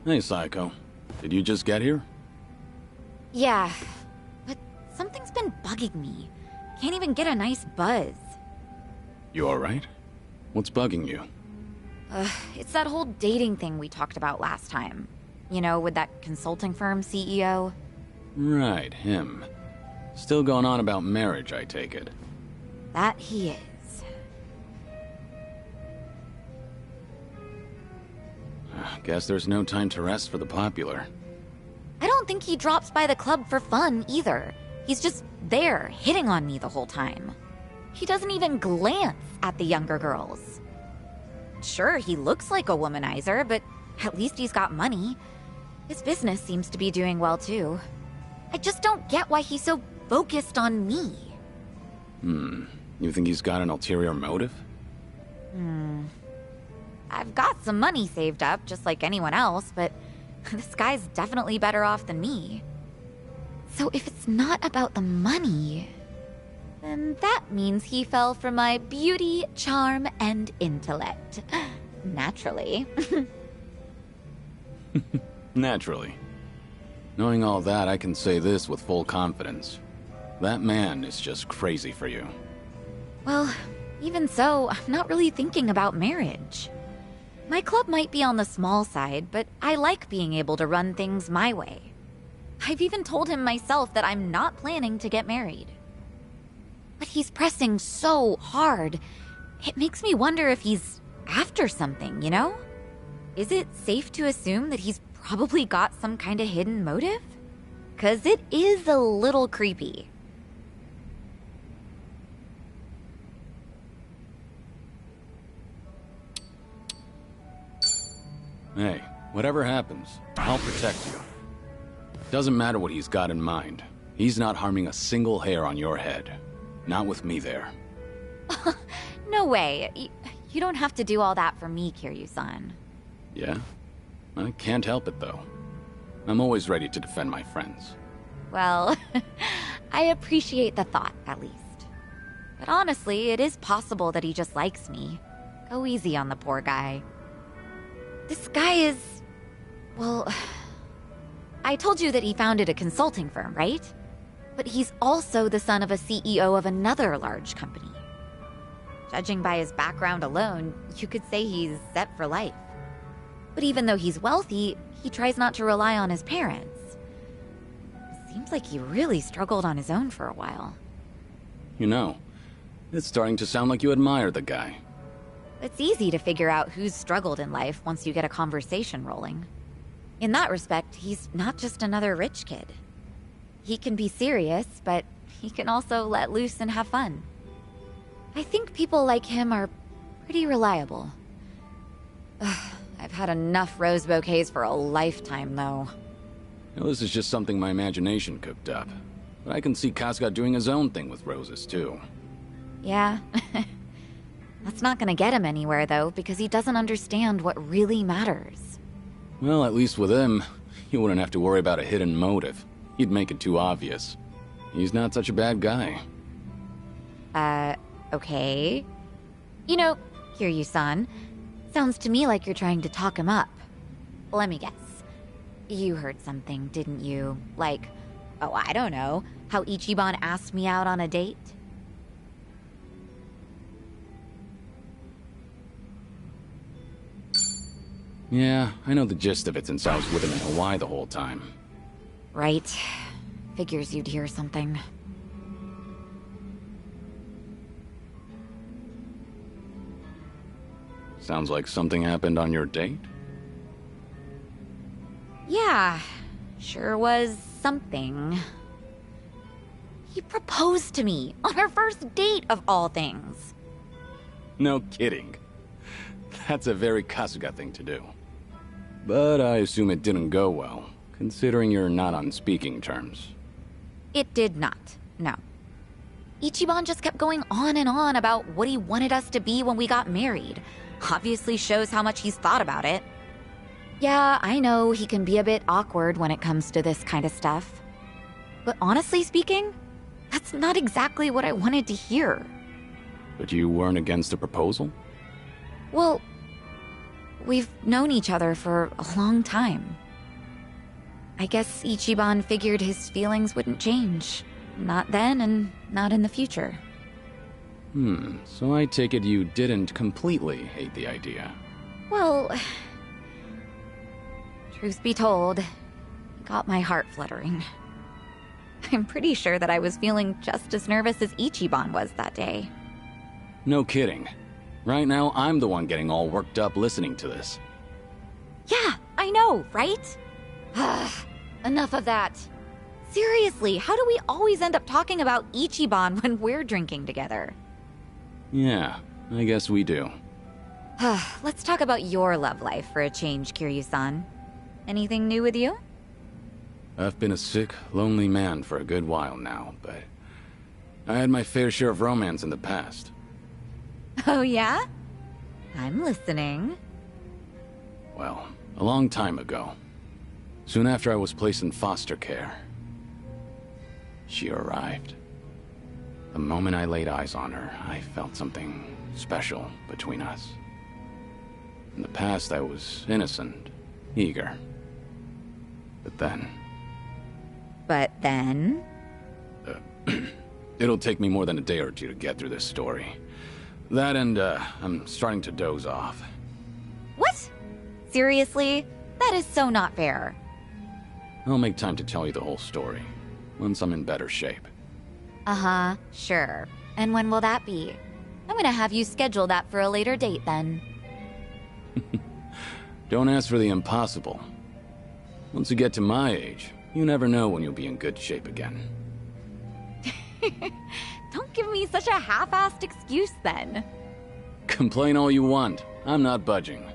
Hey, Psycho. Did you just get here? Yeah, but something's been bugging me. Can't even get a nice buzz. You alright? What's bugging you? It's that whole dating thing we talked about last time. You know, with that consulting firm CEO. Right, him. Still going on about marriage, I take it. That he is. Guess there's no time to rest for the popular. I don't think he drops by the club for fun, either. He's just there, hitting on me the whole time. He doesn't even glance at the younger girls. Sure, he looks like a womanizer, but at least he's got money. His business seems to be doing well, too. I just don't get why he's so focused on me. You think he's got an ulterior motive? I've got some money saved up, just like anyone else, but this guy's definitely better off than me. So if it's not about the money, then that means he fell for my beauty, charm, and intellect. Naturally. Naturally. Knowing all that, I can say this with full confidence. That man is just crazy for you. Well, Even so, I'm not really thinking about marriage. My club might be on the small side, but I like being able to run things my way. I've even told him myself that I'm not planning to get married. But he's pressing so hard. It makes me wonder if he's after something, you know? Is it safe to assume that he's probably got some kind of hidden motive? 'Cause it is a little creepy. Hey, whatever happens, I'll protect you. Doesn't matter what he's got in mind. He's not harming a single hair on your head. Not with me there. No way. You don't have to do all that for me, Kiryu-san. Yeah? I can't help it, though. I'm always ready to defend my friends. Well, I appreciate the thought, at least. But honestly, it is possible that he just likes me. Go easy on the poor guy. This guy is... well... I told you that he founded a consulting firm, right? But he's also the son of a CEO of another large company. Judging by his background alone, you could say he's set for life. But even though he's wealthy, he tries not to rely on his parents. Seems like he really struggled on his own for a while. You know, it's starting to sound like you admire the guy. It's easy to figure out who's struggled in life once you get a conversation rolling. In that respect, he's not just another rich kid. He can be serious, but he can also let loose and have fun. I think people like him are pretty reliable. Ugh, I've had enough rose bouquets for a lifetime, though. Well, this is just something my imagination cooked up. But I can see Kasuga doing his own thing with roses, too. Yeah. That's not gonna get him anywhere, though, because he doesn't understand what really matters. Well, at least with him, you wouldn't have to worry about a hidden motive. He'd make it too obvious. He's not such a bad guy. Okay. You know, Kiryu-san, sounds to me like you're trying to talk him up. Let me guess. You heard something, didn't you? Like, oh, I don't know, how Ichiban asked me out on a date? Yeah, I know the gist of it since I was with him in Hawaii the whole time. Right. Figures you'd hear something. Sounds like something happened on your date? Yeah, sure was something. He proposed to me on our first date of all things. No kidding. That's a very Kasuga thing to do. But I assume it didn't go well, considering you're not on speaking terms. It did not, no. Ichiban just kept going on and on about what he wanted us to be when we got married. Obviously shows how much he's thought about it. Yeah, I know he can be a bit awkward when it comes to this kind of stuff. But honestly speaking, that's not exactly what I wanted to hear. But you weren't against a proposal? Well, we've known each other for a long time. I guess Ichiban figured his feelings wouldn't change. Not then and not in the future. So I take it you didn't completely hate the idea. Well, truth be told, it got my heart fluttering. I'm pretty sure that I was feeling just as nervous as Ichiban was that day. No kidding. Right now, I'm the one getting all worked up listening to this. Yeah, I know, right? Enough of that. Seriously, how do we always end up talking about Ichiban when we're drinking together? Yeah, I guess we do. Let's talk about your love life for a change, Kiryu-san. Anything new with you? I've been a sick, lonely man for a good while now, but I had my fair share of romance in the past. Oh yeah? I'm listening. Well, a long time ago. Soon after I was placed in foster care. She arrived. The moment I laid eyes on her, I felt something special between us. In the past, I was innocent, eager. But then... Then? It'll take me more than a day or two to get through this story. That and, I'm starting to doze off. What? Seriously? That is so not fair. I'll make time to tell you the whole story, once I'm in better shape. Uh-huh, sure. And when will that be? I'm gonna have you schedule that for a later date then. Don't ask for the impossible. Once you get to my age, you never know when you'll be in good shape again. Don't give me such a half-assed excuse then. Complain all you want. I'm not budging.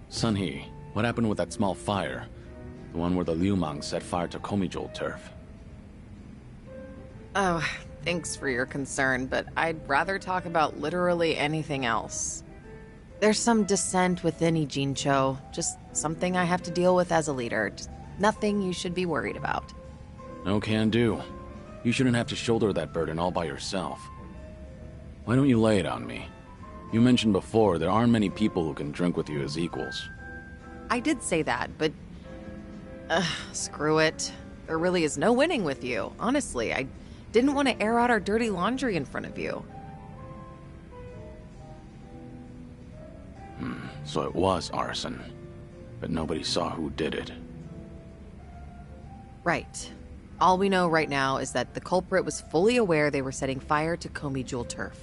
Sunhee, what happened with that small fire? The one where the Liumang set fire to Komijul turf. Oh, thanks for your concern, but I'd rather talk about literally anything else. There's some dissent within Ijincho, just something I have to deal with as a leader. Just nothing you should be worried about. No can do. You shouldn't have to shoulder that burden all by yourself. Why don't you lay it on me? You mentioned before there aren't many people who can drink with you as equals. I did say that, but... screw it. There really is no winning with you, honestly. I didn't want to air out our dirty laundry in front of you. So it was arson. But nobody saw who did it. Right. All we know right now is that the culprit was fully aware they were setting fire to Komijul turf.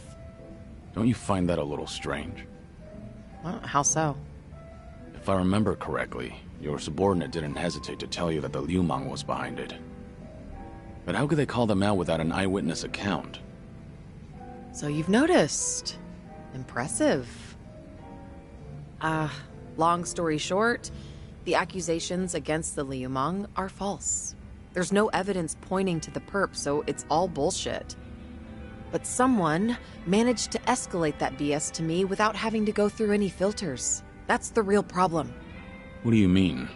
Don't you find that a little strange? Well, how so? If I remember correctly, your subordinate didn't hesitate to tell you that the Liumang was behind it. But how could they call them out without an eyewitness account? So you've noticed. Impressive. Long story short, the accusations against the Liumang are false. There's no evidence pointing to the perp, so it's all bullshit. But someone managed to escalate that BS to me without having to go through any filters. That's the real problem. What do you mean?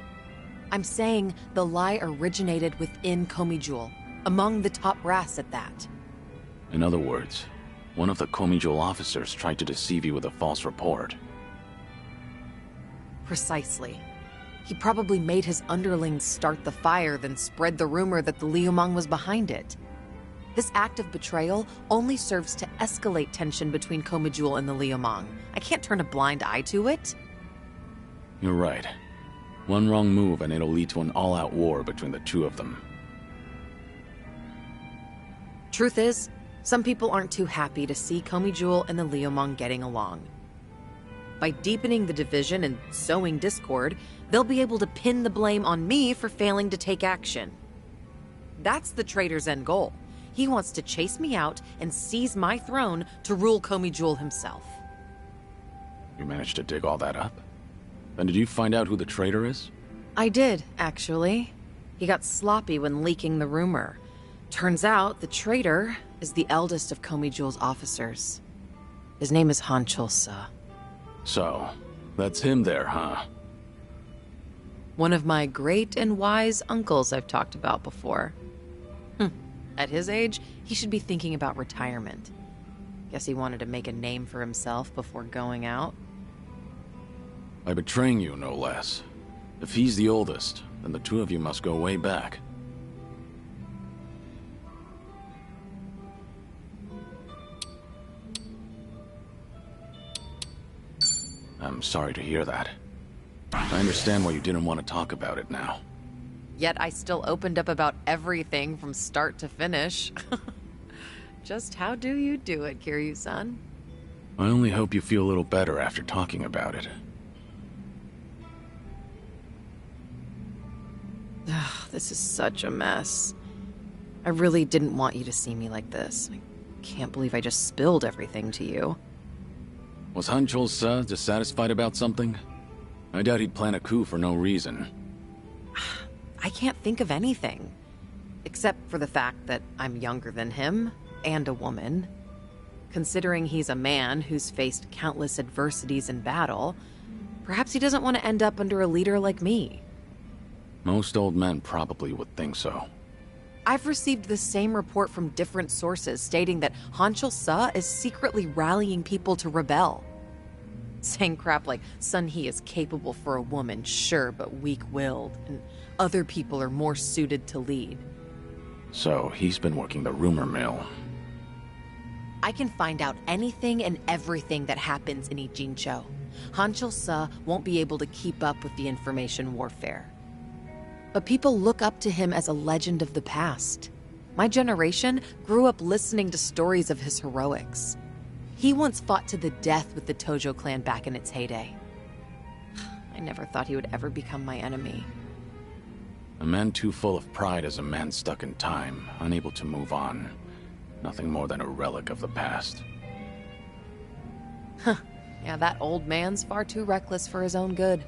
I'm saying the lie originated within Komijul, among the top brass at that. In other words, one of the Komijul officers tried to deceive you with a false report. Precisely. He probably made his underlings start the fire, then spread the rumor that the Liumang was behind it. This act of betrayal only serves to escalate tension between Komijul and the Liumang. I can't turn a blind eye to it. You're right. One wrong move and it'll lead to an all-out war between the two of them. Truth is, some people aren't too happy to see Komijul and the Liumang getting along. By deepening the division and sowing discord, they'll be able to pin the blame on me for failing to take action. That's the traitor's end goal. He wants to chase me out and seize my throne to rule Komijul himself. You managed to dig all that up? Then did you find out who the traitor is? I did, actually. He got sloppy when leaking the rumor. Turns out the traitor is the eldest of Komijul's officers. His name is Han Chulsa. So, that's him there, huh? One of my great and wise uncles I've talked about before. At his age, he should be thinking about retirement. Guess he wanted to make a name for himself before going out. By betraying you, no less. If he's the oldest, then the two of you must go way back. I'm sorry to hear that. I understand why you didn't want to talk about it now. Yet I still opened up about everything from start to finish. Just how do you do it, Kiryu-san? I only hope you feel a little better after talking about it. This is such a mess. I really didn't want you to see me like this. I can't believe I just spilled everything to you. Was Han Chulsa dissatisfied about something? I doubt he'd plan a coup for no reason. I can't think of anything. Except for the fact that I'm younger than him, and a woman. Considering he's a man who's faced countless adversities in battle, perhaps he doesn't want to end up under a leader like me. Most old men probably would think so. I've received the same report from different sources stating that Hanchul Sa is secretly rallying people to rebel. Saying crap like, Sun He is capable for a woman, sure, but weak-willed, and other people are more suited to lead. So he's been working the rumor mill. I can find out anything and everything that happens in Ijincho. Hanchul Sa won't be able to keep up with the information warfare. But people look up to him as a legend of the past. My generation grew up listening to stories of his heroics. He once fought to the death with the Tojo clan back in its heyday. I never thought he would ever become my enemy. A man too full of pride is a man stuck in time, unable to move on. Nothing more than a relic of the past. Yeah, that old man's far too reckless for his own good.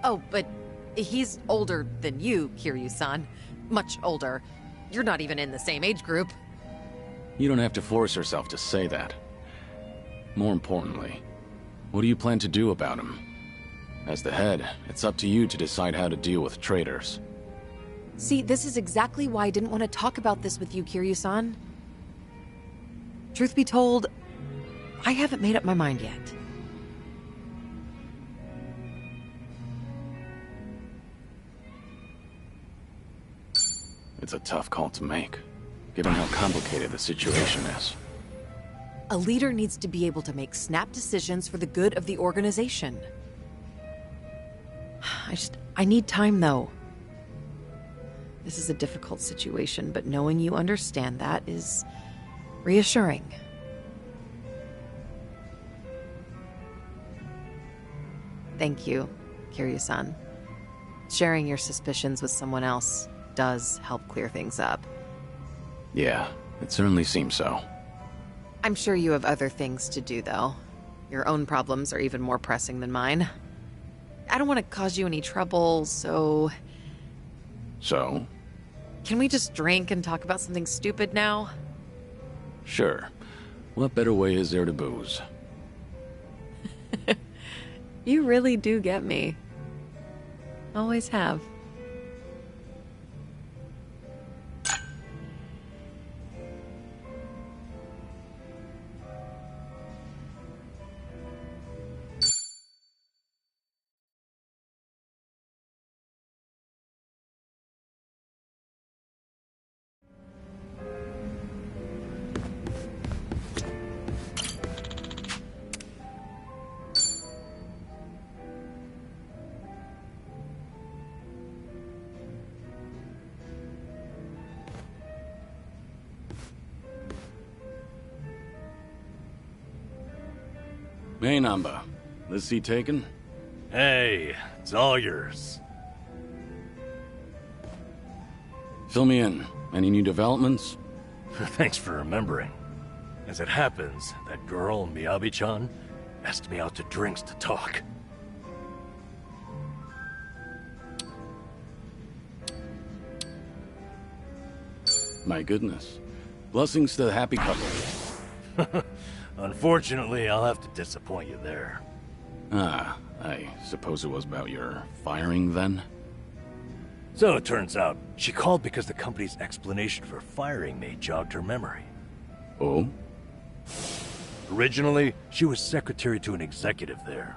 Oh, but he's older than you, Kiryu-san. Much older. You're not even in the same age group. You don't have to force yourself to say that. More importantly, what do you plan to do about him? As the head, it's up to you to decide how to deal with traitors. See, this is exactly why I didn't want to talk about this with you, Kiryu-san. Truth be told, I haven't made up my mind yet. It's a tough call to make, given how complicated the situation is. A leader needs to be able to make snap decisions for the good of the organization. I need time, though. This is a difficult situation, but knowing you understand that is reassuring. Thank you, Kiryu-san. Sharing your suspicions with someone else does help clear things up. Yeah, it certainly seems so. I'm sure you have other things to do, though. Your own problems are even more pressing than mine. I don't want to cause you any trouble, so... So? Can we just drink and talk about something stupid now? Sure. What better way is there to booze? You really do get me. Always have. Hey, Namba. This seat taken? Hey, it's all yours. Fill me in. Any new developments? Thanks for remembering. As it happens, that girl, Miyabi-chan, asked me out to drinks to talk. My goodness. Blessings to the happy couple. Unfortunately, I'll have to disappoint you there. Ah, I suppose it was about your firing then? So it turns out, she called because the company's explanation for firing me jogged her memory. Oh? Originally, she was secretary to an executive there.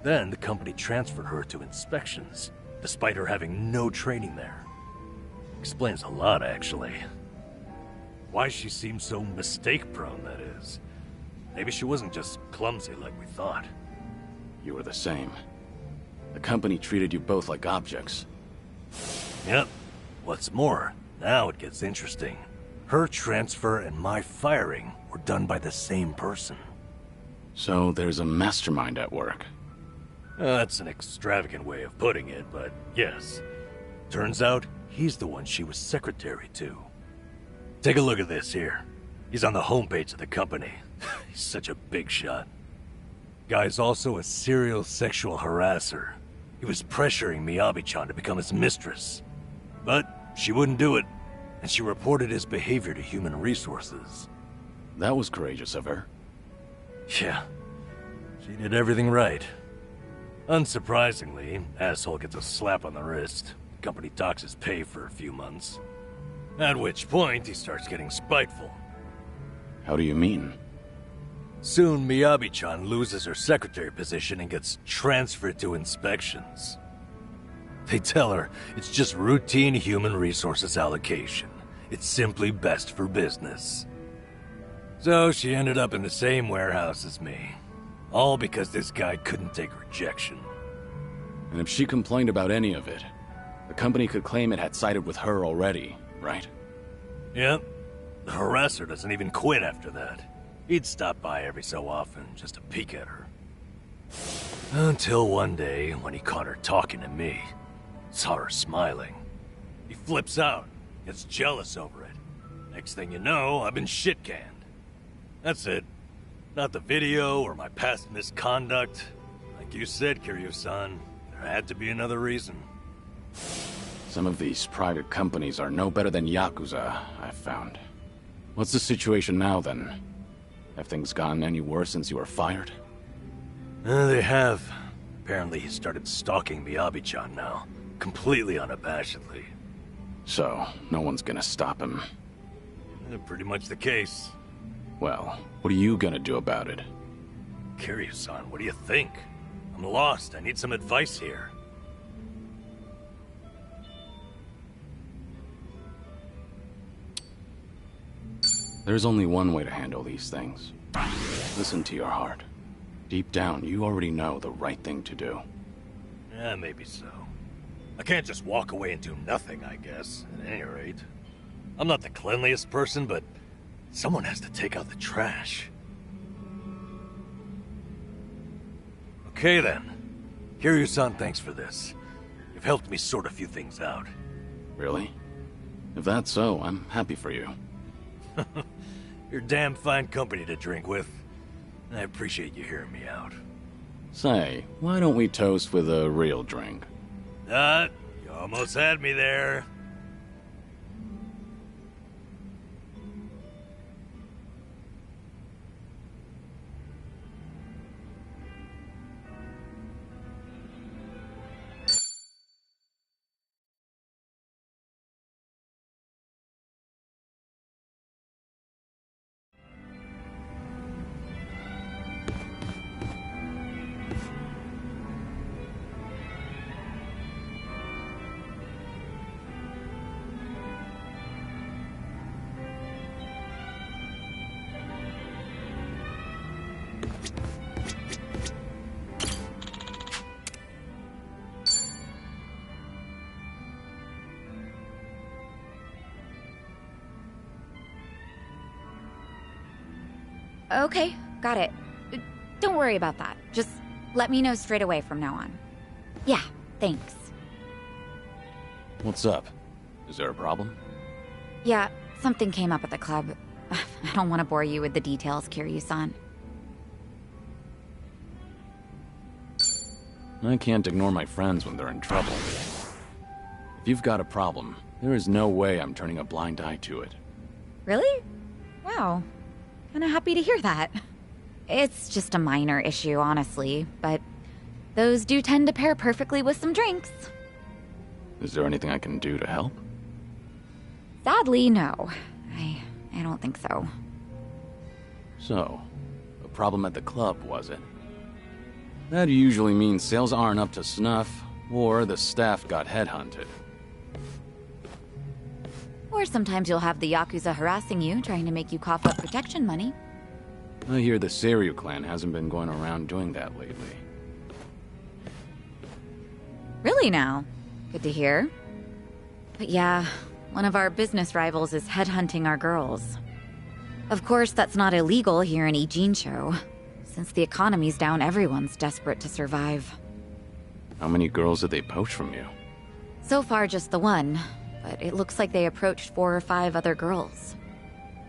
Then the company transferred her to inspections, despite her having no training there. Explains a lot, actually. Why she seemed so mistake-prone, that is. Maybe she wasn't just clumsy like we thought. You were the same. The company treated you both like objects. Yep. What's more, now it gets interesting. Her transfer and my firing were done by the same person. So there's a mastermind at work. That's an extravagant way of putting it, but yes. Turns out, he's the one she was secretary to. Take a look at this here. He's on the homepage of the company. He's such a big shot. Guy's also a serial sexual harasser. He was pressuring Miyabi-chan to become his mistress. But she wouldn't do it. and she reported his behavior to human resources. That was courageous of her. Yeah, she did everything right. Unsurprisingly, asshole gets a slap on the wrist. Company docks his pay for a few months. At which point, he starts getting spiteful. How do you mean? Soon, Miyabi-chan loses her secretary position and gets transferred to inspections. They tell her it's just routine human resources allocation. It's simply best for business. So she ended up in the same warehouse as me. All because this guy couldn't take rejection. And if she complained about any of it, the company could claim it had sided with her already, right? Yep. The harasser doesn't even quit after that. He'd stop by every so often just to peek at her. Until one day, when he caught her talking to me. Saw her smiling. He flips out, gets jealous over it. Next thing you know, I've been shit-canned. That's it. Not the video or my past misconduct. Like you said, Kiryu-san, there had to be another reason. Some of these private companies are no better than Yakuza, I've found. What's the situation now, then? Have things gotten any worse since you were fired? They have. Apparently he started stalking Miyabi-chan now. Completely unabashedly. So, no one's gonna stop him. Pretty much the case. Well, what are you gonna do about it? Kiryu-san, what do you think? I'm lost. I need some advice here. There's only one way to handle these things. Listen to your heart. Deep down, you already know the right thing to do. Yeah, maybe so. I can't just walk away and do nothing, I guess, at any rate. I'm not the cleanliest person, but someone has to take out the trash. Okay then. Kiryu-san, thanks for this. You've helped me sort a few things out. Really? If that's so, I'm happy for you. You're damn fine company to drink with. I appreciate you hearing me out. Say, why don't we toast with a real drink? You almost had me there. Okay, got it. Don't worry about that. Just let me know straight away from now on. Yeah, thanks. What's up? Is there a problem? Yeah, something came up at the club. I don't want to bore you with the details, Kiryu-san. I can't ignore my friends when they're in trouble. If you've got a problem, there is no way I'm turning a blind eye to it. Really? Wow. Kinda happy to hear that. It's just a minor issue, honestly, but those do tend to pair perfectly with some drinks. Is there anything I can do to help? Sadly, no. I don't think so. So, a problem at the club, was it? That usually means sales aren't up to snuff, or the staff got headhunted. Or sometimes you'll have the Yakuza harassing you, trying to make you cough up protection money. I hear the Seiryu clan hasn't been going around doing that lately. Really now? Good to hear. But yeah, one of our business rivals is headhunting our girls. Of course, that's not illegal here in Ijincho. Since the economy's down, everyone's desperate to survive. How many girls did they poach from you? So far, just the one. But it looks like they approached 4 or 5 other girls.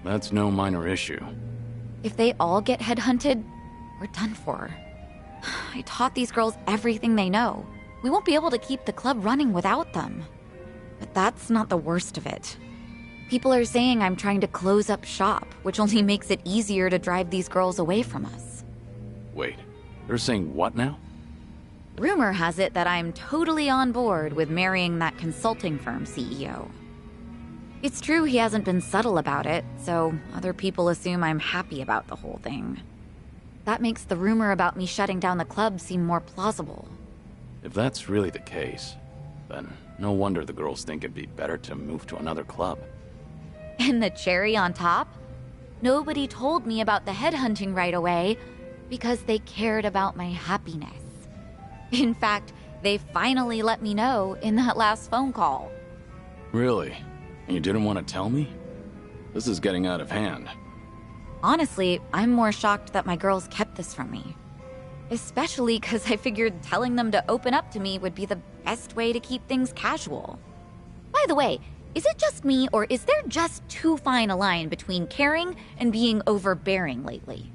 That's no minor issue. If they all get headhunted, we're done for. I taught these girls everything they know. We won't be able to keep the club running without them. But that's not the worst of it. People are saying I'm trying to close up shop, which only makes it easier to drive these girls away from us. Wait, they're saying what now? Rumor has it that I'm totally on board with marrying that consulting firm CEO. It's true he hasn't been subtle about it, so other people assume I'm happy about the whole thing. That makes the rumor about me shutting down the club seem more plausible. If that's really the case, then no wonder the girls think it'd be better to move to another club. And the cherry on top? Nobody told me about the headhunting right away because they cared about my happiness. In fact, they finally let me know in that last phone call. Really? And you didn't want to tell me? This is getting out of hand. Honestly, I'm more shocked that my girls kept this from me. Especially because I figured telling them to open up to me would be the best way to keep things casual. By the way, is it just me, or is there just too fine a line between caring and being overbearing lately?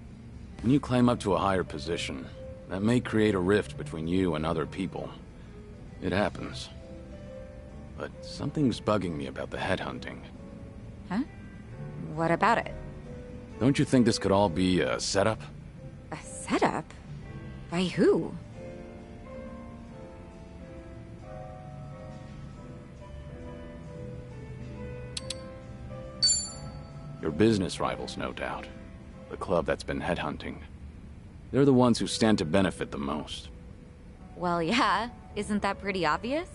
When you climb up to a higher position, that may create a rift between you and other people. It happens. But something's bugging me about the headhunting. Huh? What about it? Don't you think this could all be a setup? A setup? By who? Your business rivals, no doubt. The club that's been headhunting. They're the ones who stand to benefit the most. Well, yeah. Isn't that pretty obvious?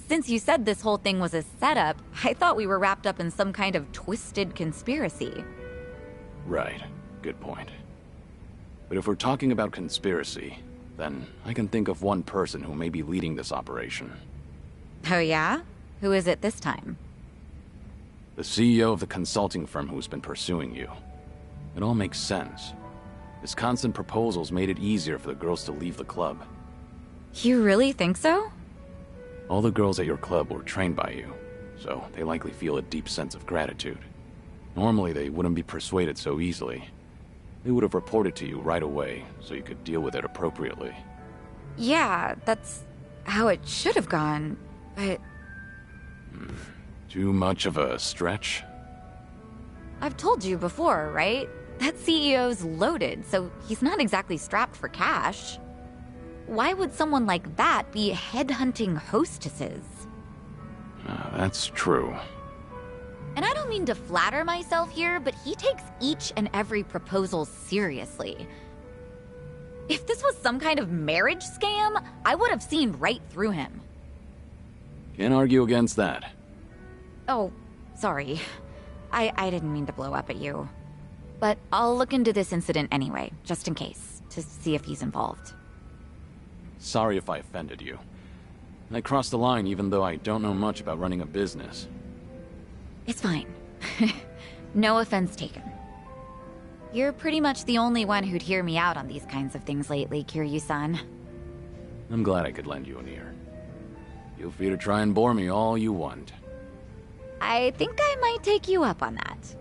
Since you said this whole thing was a setup, I thought we were wrapped up in some kind of twisted conspiracy. Right. Good point. But if we're talking about conspiracy, then I can think of one person who may be leading this operation. Oh yeah? Who is it this time? The CEO of the consulting firm who's been pursuing you. It all makes sense. His constant proposals made it easier for the girls to leave the club. You really think so? All the girls at your club were trained by you, so they likely feel a deep sense of gratitude. Normally, they wouldn't be persuaded so easily. They would have reported to you right away, so you could deal with it appropriately. Yeah, that's how it should have gone, but... Too much of a stretch? I've told you before, right? That CEO's loaded, so he's not exactly strapped for cash. Why would someone like that be headhunting hostesses? That's true. And I don't mean to flatter myself here, but he takes each and every proposal seriously. If this was some kind of marriage scam, I would have seen right through him. Can't argue against that. Oh, sorry. I didn't mean to blow up at you. But I'll look into this incident anyway, just in case, to see if he's involved. Sorry if I offended you. I crossed the line even though I don't know much about running a business. It's fine. No offense taken. You're pretty much the only one who'd hear me out on these kinds of things lately, Kiryu-san. I'm glad I could lend you an ear. Feel free to try and bore me all you want. I think I might take you up on that.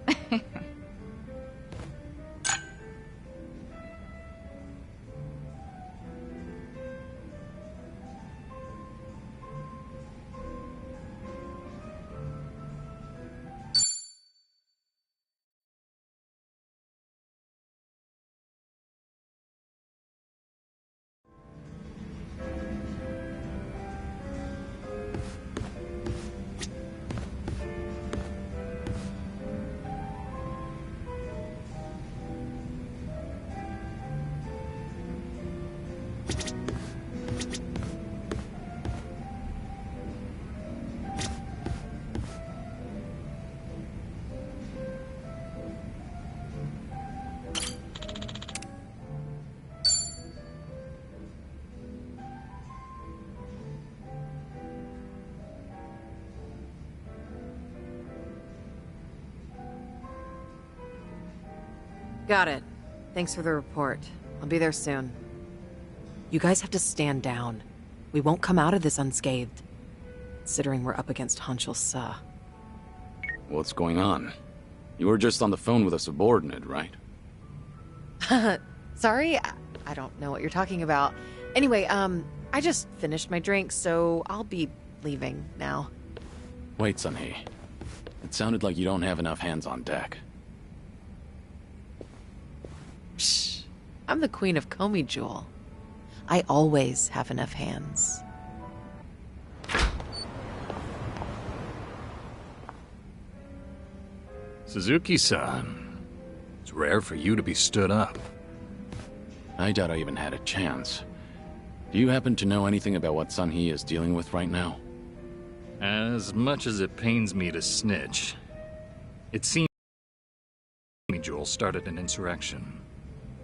Got it. Thanks for the report. I'll be there soon. You guys have to stand down. We won't come out of this unscathed. Considering we're up against Hanshul Sa. What's going on? You were just on the phone with a subordinate, right? Sorry? I don't know what you're talking about. Anyway, I just finished my drink, so I'll be leaving now. Wait, Sunhee. It sounded like you don't have enough hands on deck. Psh, I'm the queen of Komi Jewel. I always have enough hands. Suzuki-san, it's rare for you to be stood up. I doubt I even had a chance. Do you happen to know anything about what Sun-Hee is dealing with right now? As much as it pains me to snitch, it seems Jewel started an insurrection.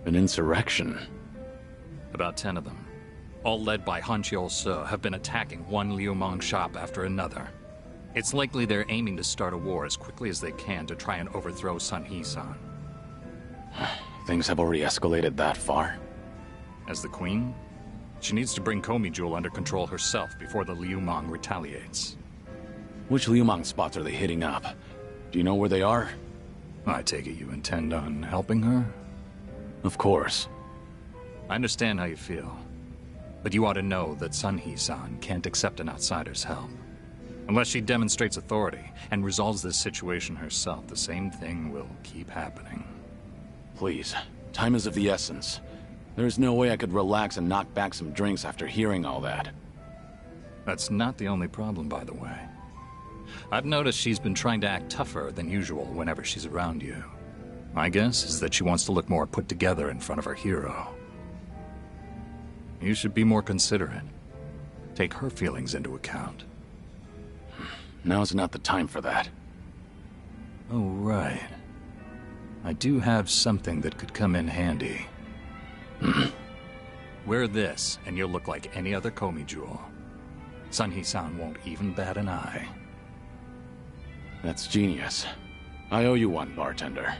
An insurrection? About 10 of them, all led by Hanchiol So, have been attacking one Liumang shop after another. It's likely they're aiming to start a war as quickly as they can to try and overthrow Sun-Hee-san. Things have already escalated that far? As the queen, she needs to bring Komi Jewel under control herself before the Liumang retaliates. Which Liumang spots are they hitting up? Do you know where they are? I take it you intend on helping her? Of course. I understand how you feel, but you ought to know that Sun-Hee-san can't accept an outsider's help. Unless she demonstrates authority and resolves this situation herself, the same thing will keep happening. Please, time is of the essence. There's no way I could relax and knock back some drinks after hearing all that. That's not the only problem, by the way. I've noticed she's been trying to act tougher than usual whenever she's around you. My guess is that she wants to look more put together in front of her hero. You should be more considerate. Take her feelings into account. Now's not the time for that. Oh, right. I do have something that could come in handy. Wear this, and you'll look like any other Komi Jewel. Sun-Hee-san won't even bat an eye. That's genius. I owe you one, bartender.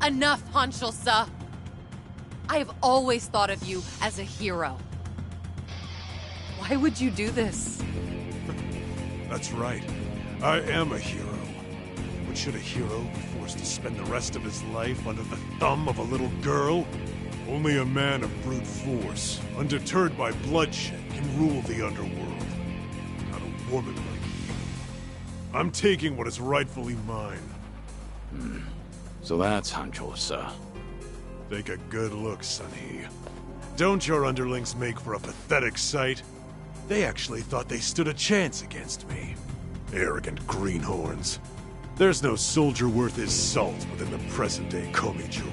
Enough, Hanshul-sa! I have always thought of you as a hero. Why would you do this? That's right. I am a hero. But should a hero be forced to spend the rest of his life under the thumb of a little girl? Only a man of brute force, undeterred by bloodshed, can rule the underworld. Not a woman like me. I'm taking what is rightfully mine. So that's Hancho-sa. Take a good look, Sun-Hee. Don't your underlings make for a pathetic sight? They actually thought they stood a chance against me. Arrogant greenhorns. There's no soldier worth his salt within the present-day Komi Jewel.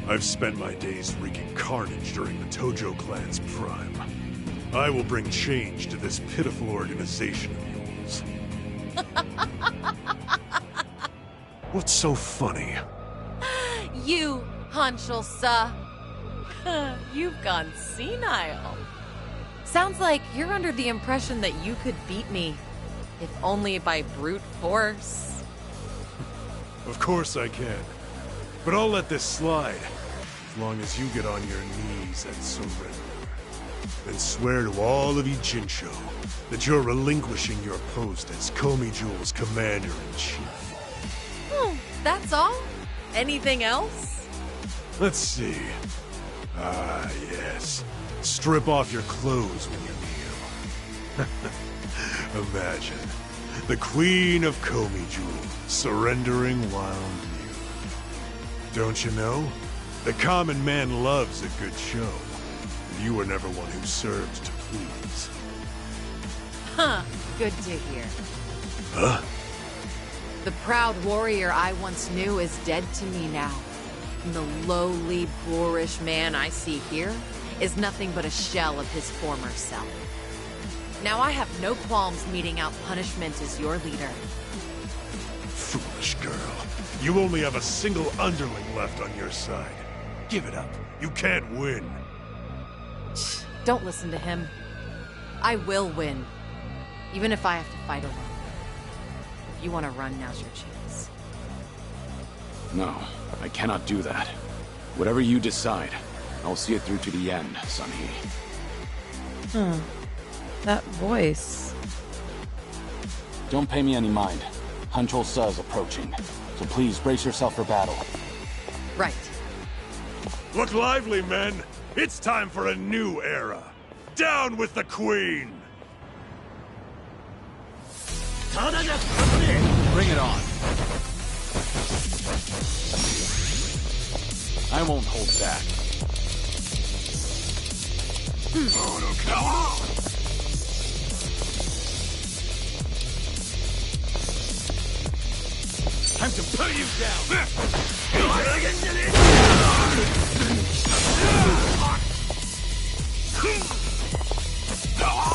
I've spent my days wreaking carnage during the Tojo clan's prime. I will bring change to this pitiful organization of yours. What's so funny? You, Hanshul-sa. You've gone senile. Sounds like you're under the impression that you could beat me, if only by brute force. Of course I can. But I'll let this slide, as long as you get on your knees and surrender. And swear to all of Ijincho that you're relinquishing your post as Komi Jewel's commander-in-chief. That's all? Anything else? Let's see. Ah, yes. Strip off your clothes when you kneel. Imagine. The Queen of Komi Jewel surrendering while new. Don't you know? The common man loves a good show. And you were never one who served to please. Huh. Good to hear. Huh? The proud warrior I once knew is dead to me now. And the lowly, boorish man I see here is nothing but a shell of his former self. Now I have no qualms meting out punishment as your leader. Foolish girl. You only have a single underling left on your side. Give it up. You can't win. Don't listen to him. I will win. Even if I have to fight alone. you want to run, now's your chance. No, I cannot do that. Whatever you decide, I'll see it through to the end, Sunny. That voice. Don't pay me any mind. Hanchol Sa is approaching, so please brace yourself for battle. Right. Look lively, men! It's time for a new era! Down with the Queen! Bring it on. I won't hold back. Time to put you down!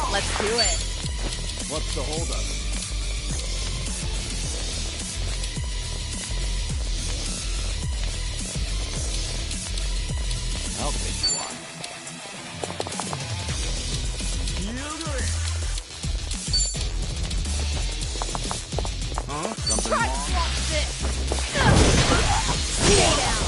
Let's do it. What's the holdup? I'll take you on. Huh? Something Try wrong? to block this. Stay down.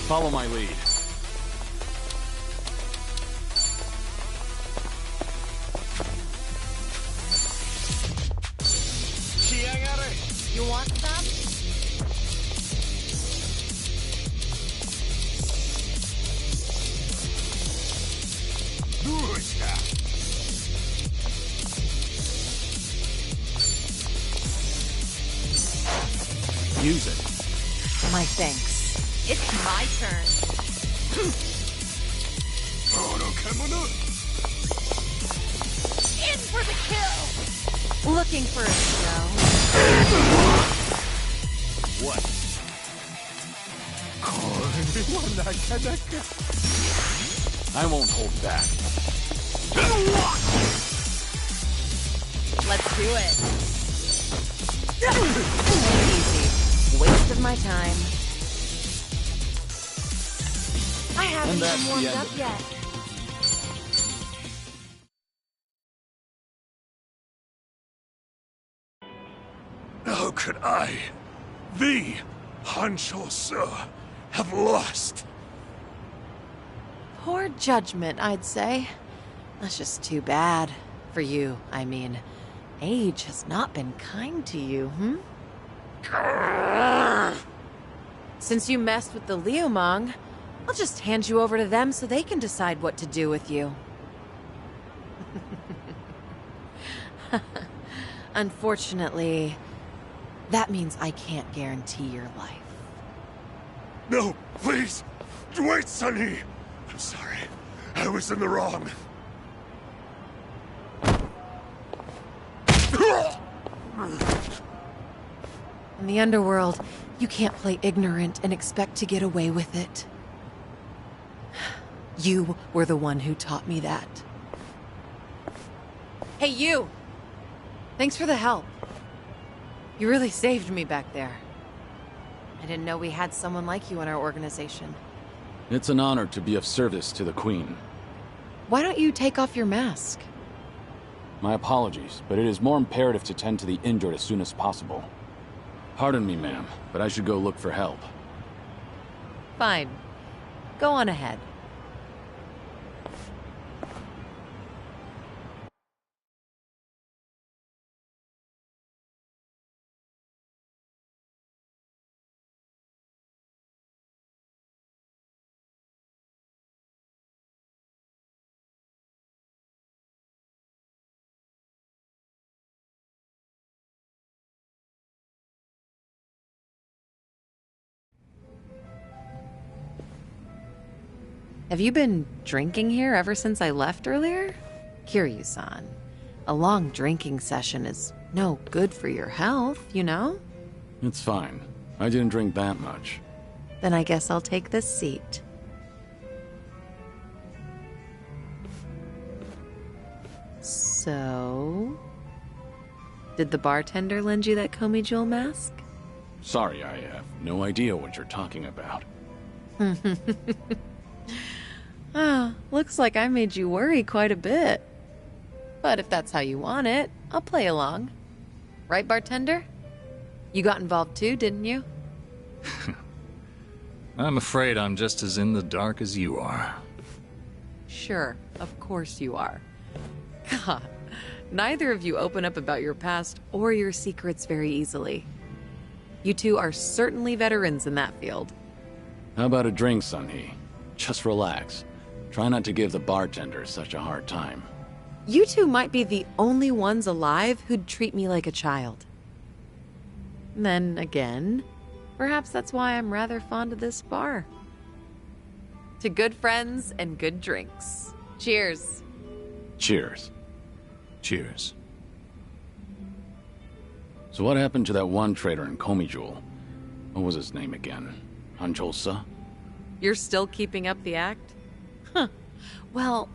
Follow my lead. You want some? Use it. My thanks. It's my turn. In for the kill! Looking for a show. What? I won't hold back. Let's do it. Easy. Waste of my time. I haven't And that's even the warmed end up of it. yet. How could I, the Hanchol Sa, have lost? Poor judgment, I'd say. That's just too bad. For you, I mean. Age has not been kind to you, Since you messed with the Liumang, I'll just hand you over to them so they can decide what to do with you. Unfortunately, that means I can't guarantee your life. No, please! Wait, Sunny! I'm sorry. I was in the wrong. In the underworld, you can't play ignorant and expect to get away with it. You were the one who taught me that. Hey, you! Thanks for the help. You really saved me back there. I didn't know we had someone like you in our organization. It's an honor to be of service to the Queen. Why don't you take off your mask? My apologies, but it is more imperative to tend to the injured as soon as possible. Pardon me, ma'am, but I should go look for help. Fine. Go on ahead. Have you been drinking here ever since I left earlier? Kiryu-san, a long drinking session is no good for your health, you know? It's fine. I didn't drink that much. Then I guess I'll take this seat. So... did the bartender lend you that Comey Jewel mask? Sorry, I have no idea what you're talking about. Ah, looks like I made you worry quite a bit. But if that's how you want it, I'll play along. Right, bartender? You got involved too, didn't you? I'm afraid I'm just as in the dark as you are. Sure, of course you are. God, neither of you open up about your past or your secrets very easily. You two are certainly veterans in that field. How about a drink, Sunny? Just relax. Try not to give the bartender such a hard time. You two might be the only ones alive who'd treat me like a child. Then again, perhaps that's why I'm rather fond of this bar. To good friends and good drinks. Cheers. Cheers. Cheers. So what happened to that one trader in Comey Jewel? What was his name again? Anjolsa? You're still keeping up the act? Huh. Well,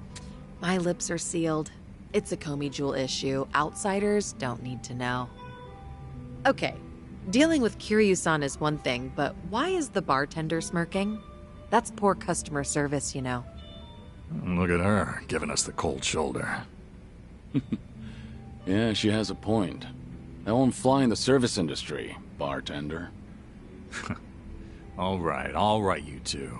my lips are sealed. It's a Comey Jewel issue. Outsiders don't need to know. Okay, dealing with Kiryu-san is one thing, but why is the bartender smirking? That's poor customer service, you know. Look at her, giving us the cold shoulder. Yeah, she has a point. That won't fly in the service industry, bartender. All right, you two.